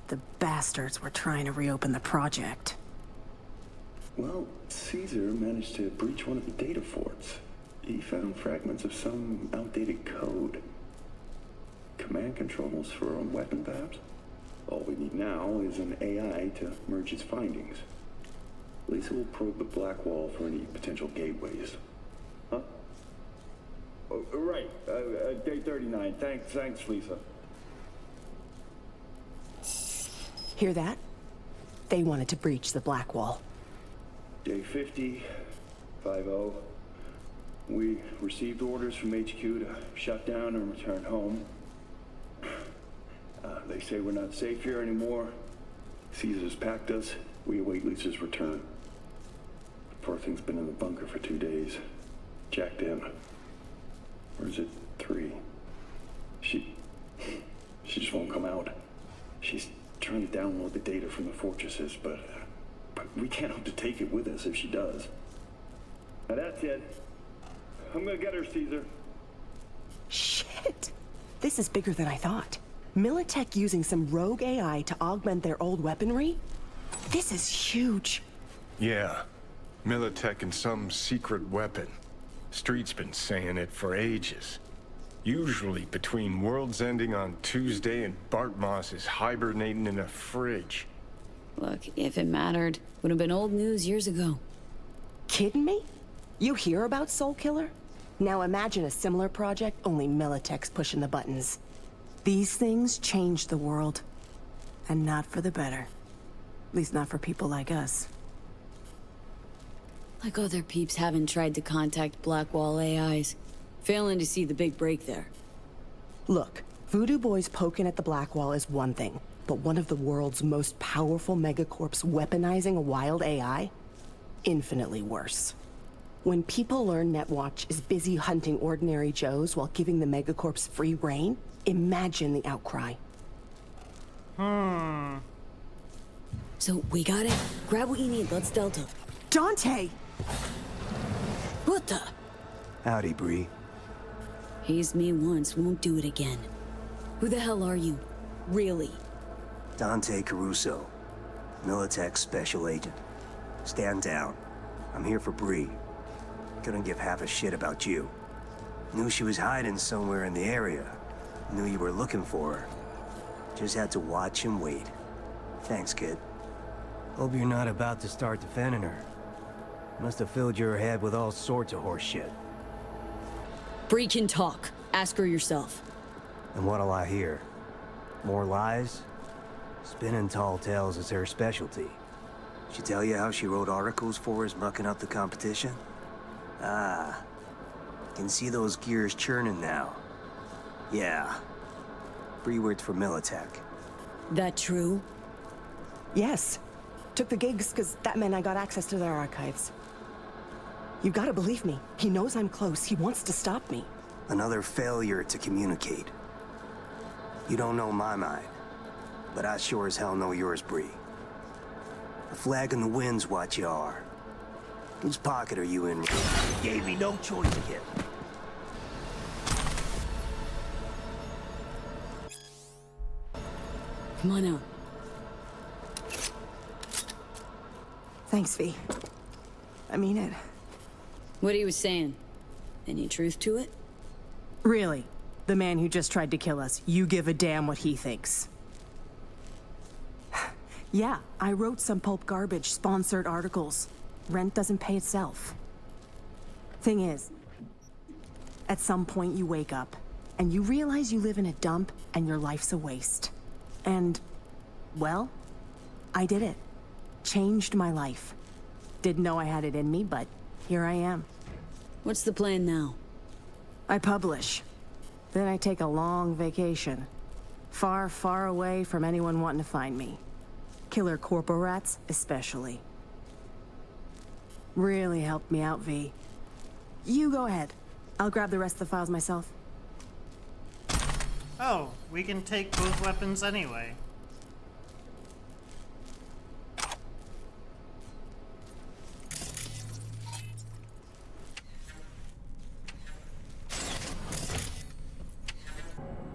The bastards were trying to reopen the project. Well, Caesar managed to breach one of the data forts. He found fragments of some outdated code. Command controls for a weapon, perhaps? All we need now is an AI to merge its findings. Lisa will probe the black wall for any potential gateways. Huh? Oh, right. Day 39. Thanks, Lisa. Hear that? They wanted to breach the black wall. Day 50, 50. We received orders from HQ to shut down and return home. They say we're not safe here anymore. Caesar's packed us. We await Lisa's return. The poor thing's been in the bunker for 2 days. Jacked in. Or is it 3? She just won't come out. She's trying to download the data from the fortresses, but we can't hope to take it with us if she does. Now that's it. I'm gonna get her, Caesar. Shit! This is bigger than I thought. Militech using some rogue AI to augment their old weaponry? This is huge. Yeah. Militech and some secret weapon. Street's been saying it for ages. Usually between worlds ending on Tuesday and Bart Moss is hibernating in a fridge. Look, if it mattered, would have been old news years ago. Kidding me? You hear about Soul Killer? Now imagine a similar project, only Militech's pushing the buttons. These things change the world. And not for the better. At least not for people like us. Like other peeps haven't tried to contact Blackwall AIs. Failing to see the big break there. Look, Voodoo Boys poking at the Blackwall is one thing, but one of the world's most powerful megacorps weaponizing a wild AI? Infinitely worse. When people learn Netwatch is busy hunting ordinary Joes while giving the megacorps free reign, imagine the outcry. So, we got it. Grab what you need, let's Delta. Dante! What the? Howdy, Bree. Hazed me once, won't do it again. Who the hell are you? Really? Dante Caruso. Militech Special Agent. Stand down. I'm here for Bree. Couldn't give half a shit about you. Knew she was hiding somewhere in the area. Knew you were looking for her. Just had to watch and wait. Thanks, kid. Hope you're not about to start defending her. Must have filled your head with all sorts of horse shit. Bree can talk. Ask her yourself. And what'll I hear? More lies? Spinning tall tales is her specialty. She tell you how she wrote articles for us mucking up the competition? Ah. Can see those gears churning now. Yeah. Bree worked for Militech. That true? Yes. Took the gigs because that meant I got access to their archives. You gotta believe me. He knows I'm close. He wants to stop me. Another failure to communicate. You don't know my mind, but I sure as hell know yours, Bree. A flag in the wind's what you are. Whose pocket are you in? Gave me no choice here. Come on out. Thanks, V. I mean it. What he was saying. Any truth to it? Really? The man who just tried to kill us, you give a damn what he thinks. Yeah, I wrote some pulp garbage, sponsored articles. Rent doesn't pay itself. Thing is, at some point you wake up, and you realize you live in a dump and your life's a waste. And, well, I did it. Changed my life. Didn't know I had it in me, but here I am. What's the plan now? I publish. Then I take a long vacation. Far, far away from anyone wanting to find me. Killer corpo rats, especially. Really helped me out, V. You go ahead. I'll grab the rest of the files myself. Oh, we can take both weapons anyway.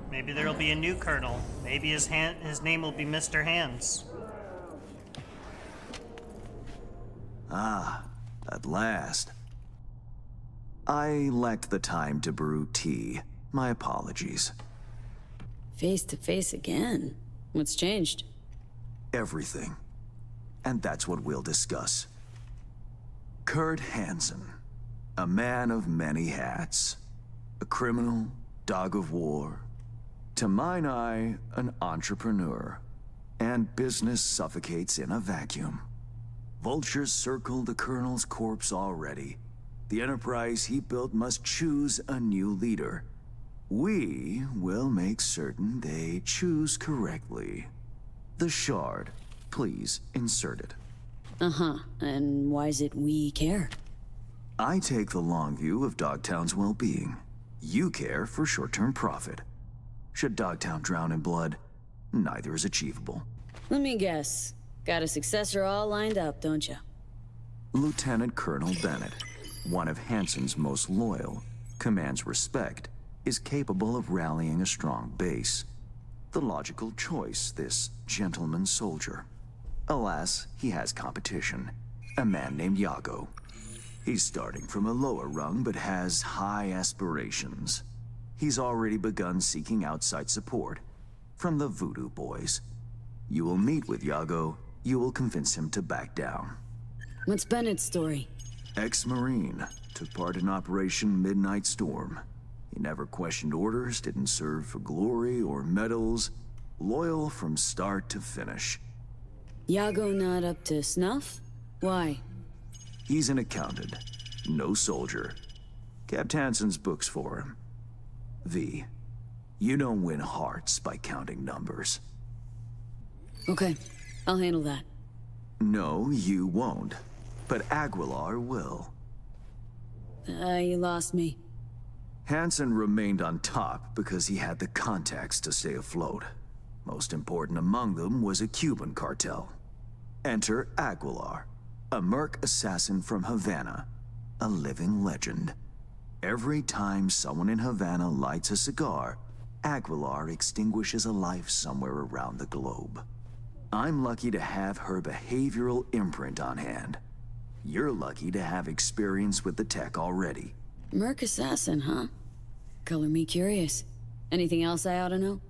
Maybe there'll be a new colonel. Maybe his name will be Mr. Hands. Ah, at last. I lacked the time to brew tea. My apologies. Face to face again? What's changed? Everything. And that's what we'll discuss. Kurt Hansen, a man of many hats. A criminal, dog of war. To mine eye, an entrepreneur. And business suffocates in a vacuum. Vultures circle the Colonel's corpse already. The enterprise he built must choose a new leader. We will make certain they choose correctly. The Shard, please insert it. Uh-huh, and why is it we care? I take the long view of Dogtown's well-being. You care for short-term profit. Should Dogtown drown in blood, neither is achievable. Let me guess. Got a successor all lined up, don't you? Lieutenant Colonel Bennett, one of Hansen's most loyal, commands respect, is capable of rallying a strong base. The logical choice, this gentleman soldier. Alas, he has competition. A man named Yago. He's starting from a lower rung, but has high aspirations. He's already begun seeking outside support from the Voodoo Boys. You will meet with Yago. You will convince him to back down. What's Bennett's story? Ex-Marine, took part in Operation Midnight Storm. He never questioned orders, didn't serve for glory or medals. Loyal from start to finish. Yago not up to snuff? Why? He's an accountant, no soldier. Kept Hansen's books for him. V, you don't win hearts by counting numbers. Okay, I'll handle that. No, you won't. But Aguilar will. You lost me. Hansen remained on top because he had the contacts to stay afloat. Most important among them was a Cuban cartel. Enter Aguilar, a merc assassin from Havana, a living legend. Every time someone in Havana lights a cigar, Aguilar extinguishes a life somewhere around the globe. I'm lucky to have her behavioral imprint on hand. You're lucky to have experience with the tech already. Merc assassin, huh? Color me curious. Anything else I ought to know?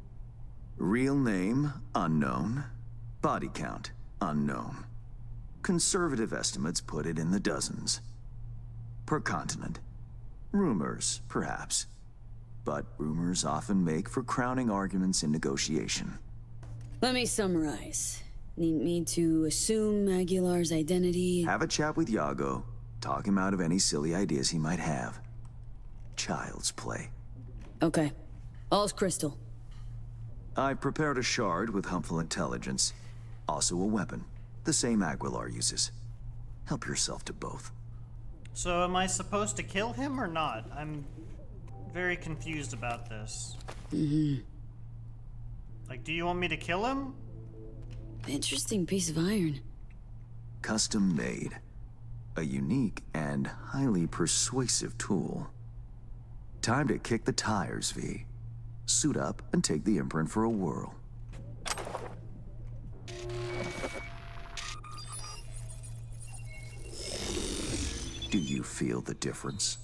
Real name, unknown. Body count, unknown. Conservative estimates put it in the dozens. Per continent. Rumors, perhaps. But rumors often make for crowning arguments in negotiation. Let me summarize. Need me to assume Aguilar's identity? Have a chat with Yago. Talk him out of any silly ideas he might have. Child's play. Okay. All's crystal. I prepared a shard with helpful intelligence. Also a weapon. The same Aguilar uses. Help yourself to both. So am I supposed to kill him or not? I'm very confused about this. Like, do you want me to kill him? Interesting piece of iron. Custom made. A unique and highly persuasive tool. Time to kick the tires, V. Suit up and take the imprint for a whirl. Do you feel the difference?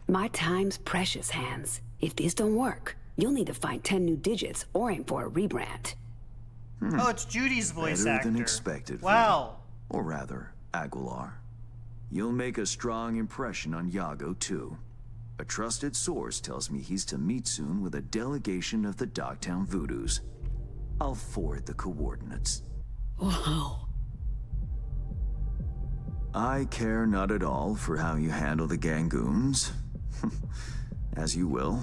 My time's precious, Hans. If this don't work, you'll need to find 10 new digits or aim for a rebrand. Oh, it's Judy's voice Better actor. than expected. Wow. Or rather, Aguilar. You'll make a strong impression on Iago, too. A trusted source tells me he's to meet soon with a delegation of the Dogtown Voodoos. I'll forward the coordinates. Wow. I care not at all for how you handle the Gangoons. As you will.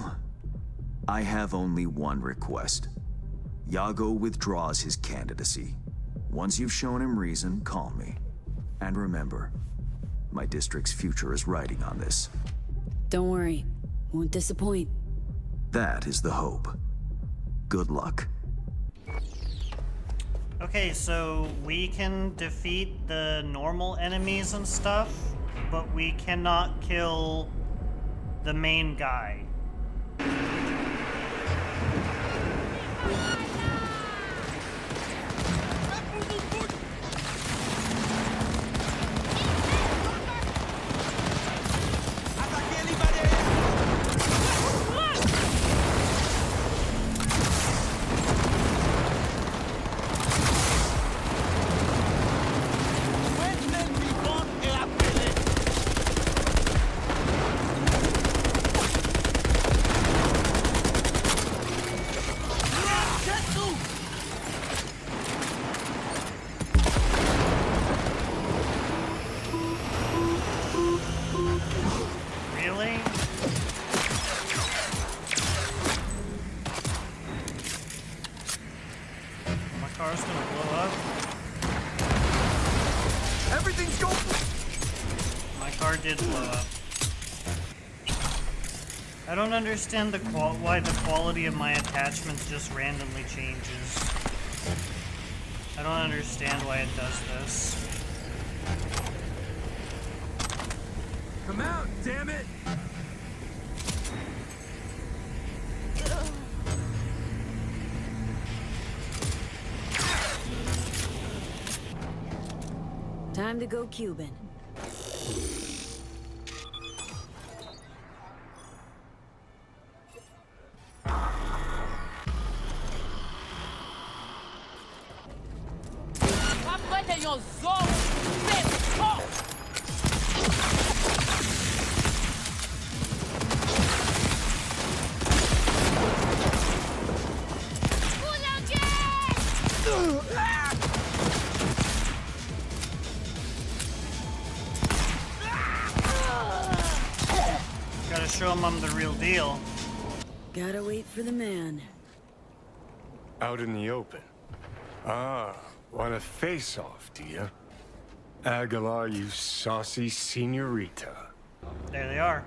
I have only one request. Iago withdraws his candidacy. Once you've shown him reason, call me. And remember, my district's future is riding on this. Don't worry. Won't disappoint. That is the hope. Good luck. Okay, so we can defeat the normal enemies and stuff, but we cannot kill the main guy. Really? My car's gonna blow up. Everything's going. My car did blow up. I don't understand why the quality of my attachments just randomly changes. I don't understand why it does this. Come out, damn it! Time to go Cuban. Gotta show him I'm the real deal. Gotta wait for the man. Out in the open. Ah, want a face-off, do you? Aguilar, you saucy senorita. There they are.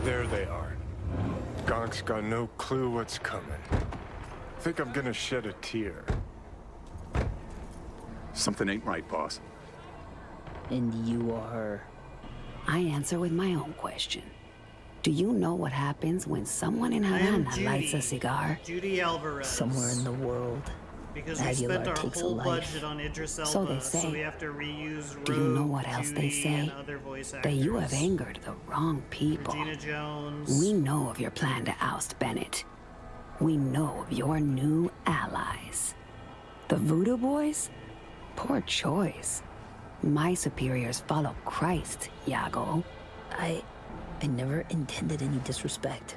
There they are. Gonk's got no clue what's coming. Think I'm gonna shed a tear. Something ain't right, boss. And you are? I answer with my own question. Do you know what happens when someone in Havana lights a cigar? Judy Alvarez. Somewhere in the world, Because we Aguilar spent our takes whole a life. budget on Idris Elba, So they say. we have to reuse Rogue, Do you know what else they Judy, say? and other voice That you have actors. angered the wrong people. Regina Jones. We know of your plan to oust Bennett. We know of your new allies. The Voodoo Boys? Poor choice. My superiors follow Christ, Iago. I never intended any disrespect.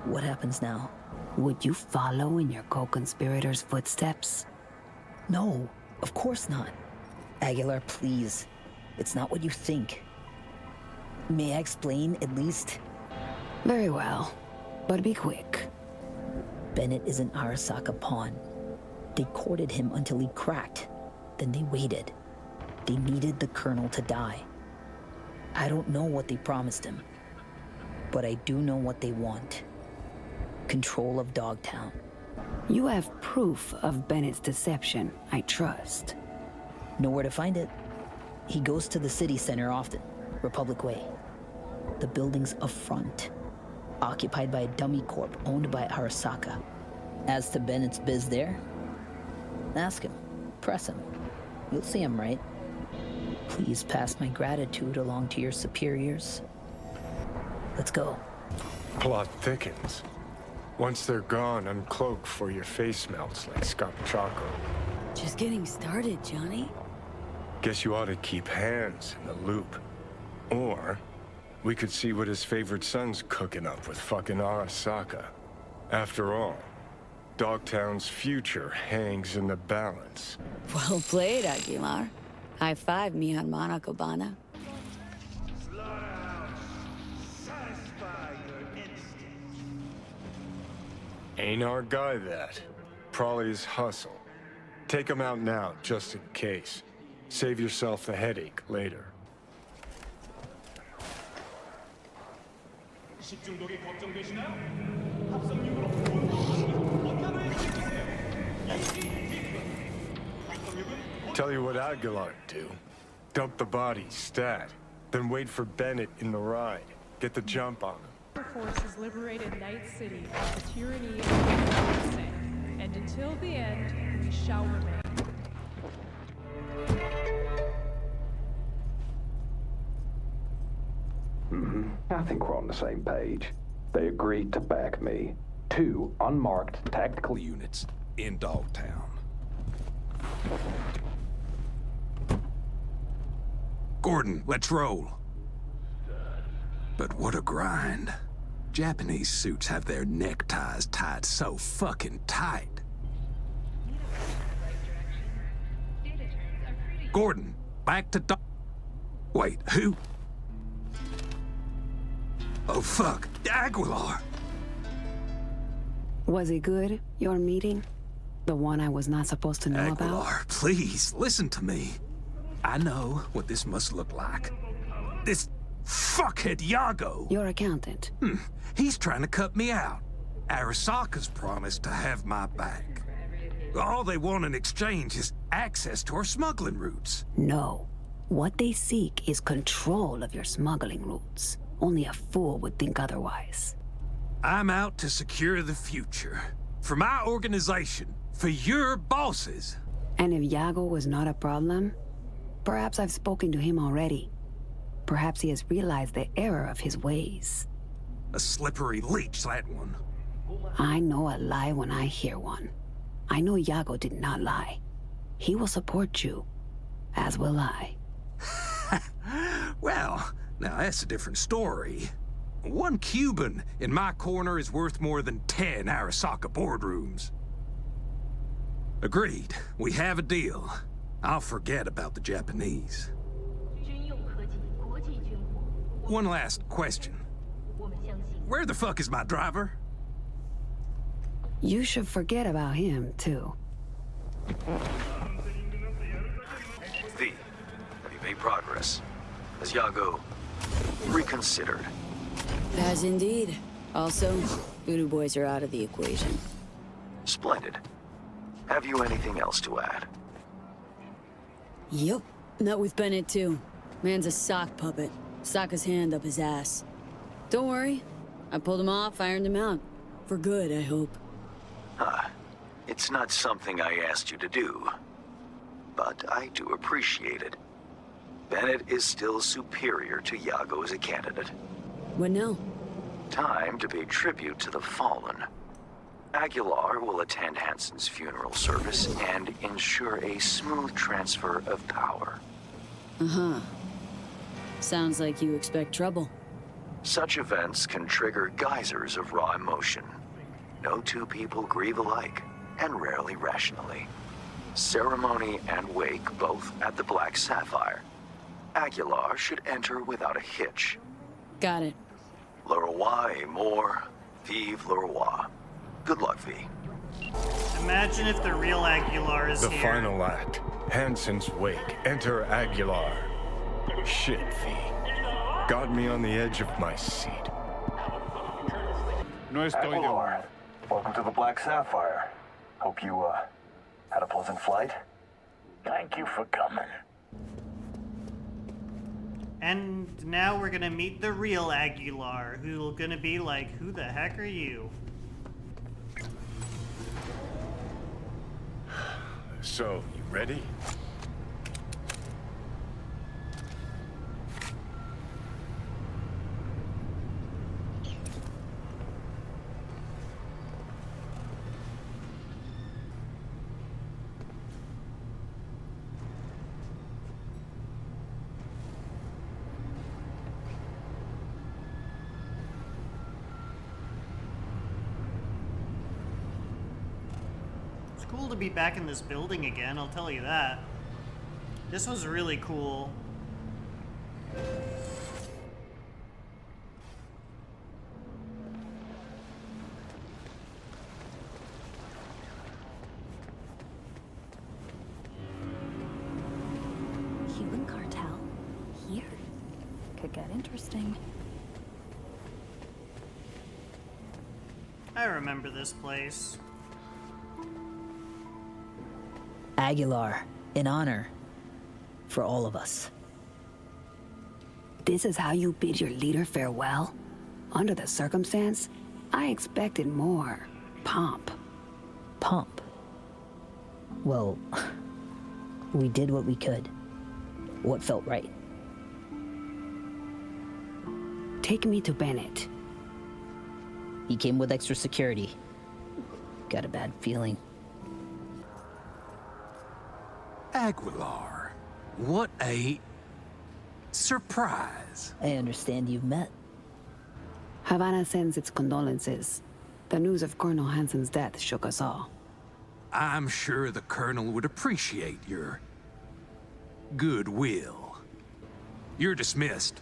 What happens now? Would you follow in your co-conspirators' footsteps? No, of course not. Aguilar, please. It's not what you think. May I explain, at least? Very well, but be quick. Bennett is an Arasaka pawn. They courted him until he cracked. Then they waited. They needed the Colonel to die. I don't know what they promised him, but I do know what they want. Control of Dogtown. You have proof of Bennett's deception, I trust. Know where to find it. He goes to the city center often, Republic Way. The building's up front, occupied by a dummy corp owned by Arasaka. As to Bennett's biz there, ask him, press him. You'll see him, right? Please pass my gratitude along to your superiors. Let's go. Plot thickens. Once they're gone, uncloak before your face melts like Scott Choco. Just getting started, Johnny. Guess you ought to keep hands in the loop. Or, we could see what his favorite son's cooking up with fucking Arasaka. After all, Dogtown's future hangs in the balance. Well played, Aguilar. High five, mi hermana Cubana. Ain't our guy that. Probably his hustle. Take him out now, just in case. Save yourself the headache later. Tell you what Aguilar'd do. Dump the body, stat. Then wait for Bennett in the ride. Get the jump on him. Our forces liberated Night City from the tyranny of the USA, and until the end, we shall remain. I think we're on the same page. They agreed to back me. 2 unmarked tactical units in Dogtown. Gordon, let's roll. But what a grind. Japanese suits have their neckties tied so fucking tight. Gordon, back to Wait, who? Oh fuck, Aguilar! Was it good, your meeting? The one I was not supposed to know about? Aguilar, please, listen to me. I know what this must look like. This fuckhead Yago. Your accountant. He's trying to cut me out. Arasaka's promised to have my back. All they want in exchange is access to our smuggling routes. No. What they seek is control of your smuggling routes. Only a fool would think otherwise. I'm out to secure the future. For my organization. For your bosses. And if Yago was not a problem, perhaps I've spoken to him already. Perhaps he has realized the error of his ways. A slippery leech, that one. I know a lie when I hear one. I know Yago did not lie. He will support you, as will I. Well, now that's a different story. 1 Cuban in my corner is worth more than 10 Arasaka boardrooms. Agreed. We have a deal. I'll forget about the Japanese. One last question. Where the fuck is my driver? You should forget about him, too. V, have you made progress? Has Yago reconsidered? Has indeed. Also, Voodoo Boys are out of the equation. Splendid. Have you anything else to add? Yep. Met with Bennett, too. Man's a sock puppet. Sock his hand up his ass. Don't worry. I pulled him off, ironed him out. For good, I hope. It's not something I asked you to do. But I do appreciate it. Bennett is still superior to Yago as a candidate. What now? Time to pay tribute to the fallen. Aguilar will attend Hansen's funeral service and ensure a smooth transfer of power. Uh-huh. Sounds like you expect trouble. Such events can trigger geysers of raw emotion. No 2 people grieve alike, and rarely rationally. Ceremony and wake both at the Black Sapphire. Aguilar should enter without a hitch. Got it. Le roi est mort, vive le roi. Good luck, V. Imagine if the real Aguilar is The here. final act. Hansen's wake. Enter Aguilar. Shit, V. Got me on the edge of my seat. Aguilar, welcome to the Black Sapphire. Hope you, had a pleasant flight. Thank you for coming. And now we're gonna meet the real Aguilar, who's gonna be like, who the heck are you? So, you ready? It's cool to be back in this building again, I'll tell you that. This was really cool. Cuban cartel? Here? Could get interesting. I remember this place. Aguilar, in honor. For all of us. This is how you bid your leader farewell? Under the circumstance, I expected more pomp. Pomp? Well, we did what we could. What felt right. Take me to Bennett. He came with extra security. Got a bad feeling. Aguilar, what a surprise. I understand you've met. Havana sends its condolences. The news of Colonel Hansen's death shook us all. I'm sure the Colonel would appreciate your goodwill. You're dismissed.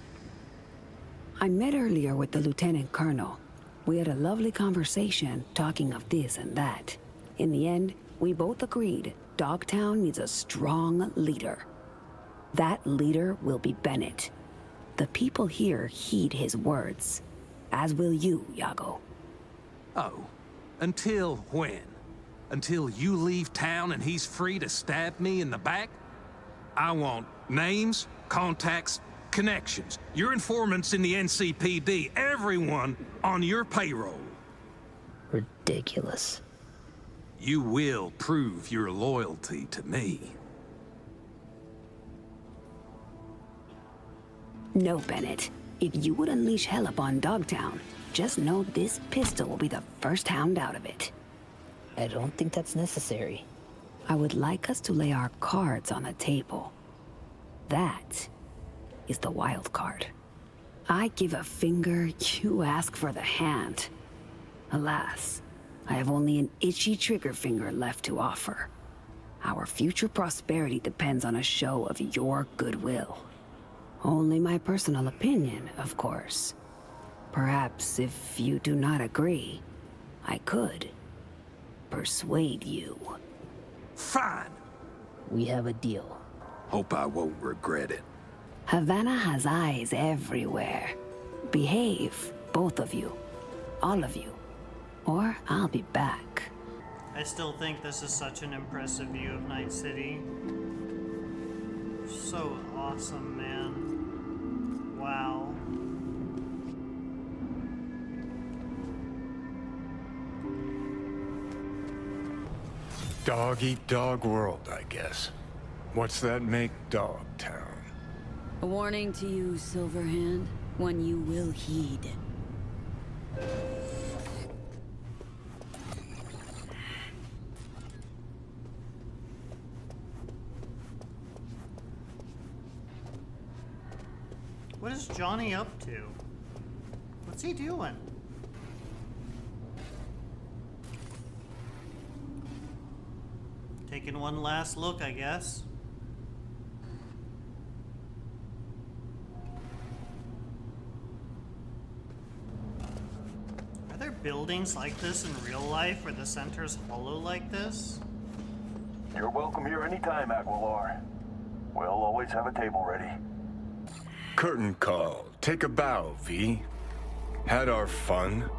I met earlier with the Lieutenant Colonel. We had a lovely conversation, talking of this and that. In the end, we both agreed Dogtown needs a strong leader. That leader will be Bennett. The people here heed his words, as will you, Iago. Oh, until when? Until you leave town and he's free to stab me in the back? I want names, contacts, connections, your informants in the NCPD, everyone on your payroll. Ridiculous. You will prove your loyalty to me. No, Bennett. If you would unleash hell upon Dogtown, just know this pistol will be the first hound out of it. I don't think that's necessary. I would like us to lay our cards on the table. That is the wild card. I give a finger, you ask for the hand. Alas, I have only an itchy trigger finger left to offer. Our future prosperity depends on a show of your goodwill. Only my personal opinion, of course. Perhaps if you do not agree, I could persuade you. Fine. We have a deal. Hope I won't regret it. Havana has eyes everywhere. Behave, both of you. All of you. Or I'll be back. I still think this is such an impressive view of Night City. So awesome, man. Wow. Dog eat dog world, I guess. What's that make Dogtown? A warning to you, Silverhand, one you will heed. What is Johnny up to? What's he doing? Taking one last look, I guess. Are there buildings like this in real life where the center's hollow like this? You're welcome here anytime, Aguilar. We'll always have a table ready. Curtain call. Take a bow, V. Had our fun,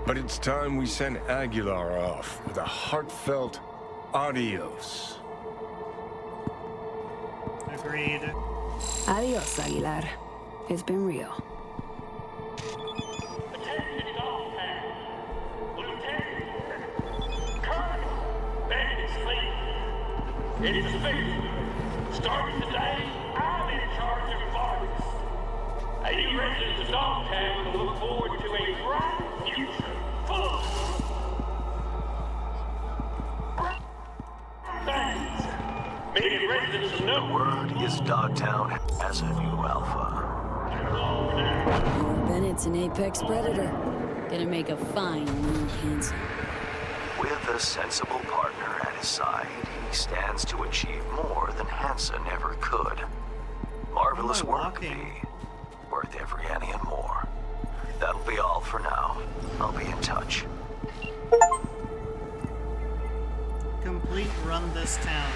but it's time we sent Aguilar off with a heartfelt adios. Agreed. Adios, Aguilar. It's been real. It's suspicious. Starting today, I'm in charge of environments. You residents of Dogtown can look forward to a bright future full of things. Many residents of no Word is Dogtown has a new alpha. Bennett's an apex predator. Gonna make a fine new Hansen. With a sensible partner at side, he stands to achieve more than Hansen ever could. Marvelous work, V. Worth every penny and more. That'll be all for now. I'll be in touch. Complete Run This Town.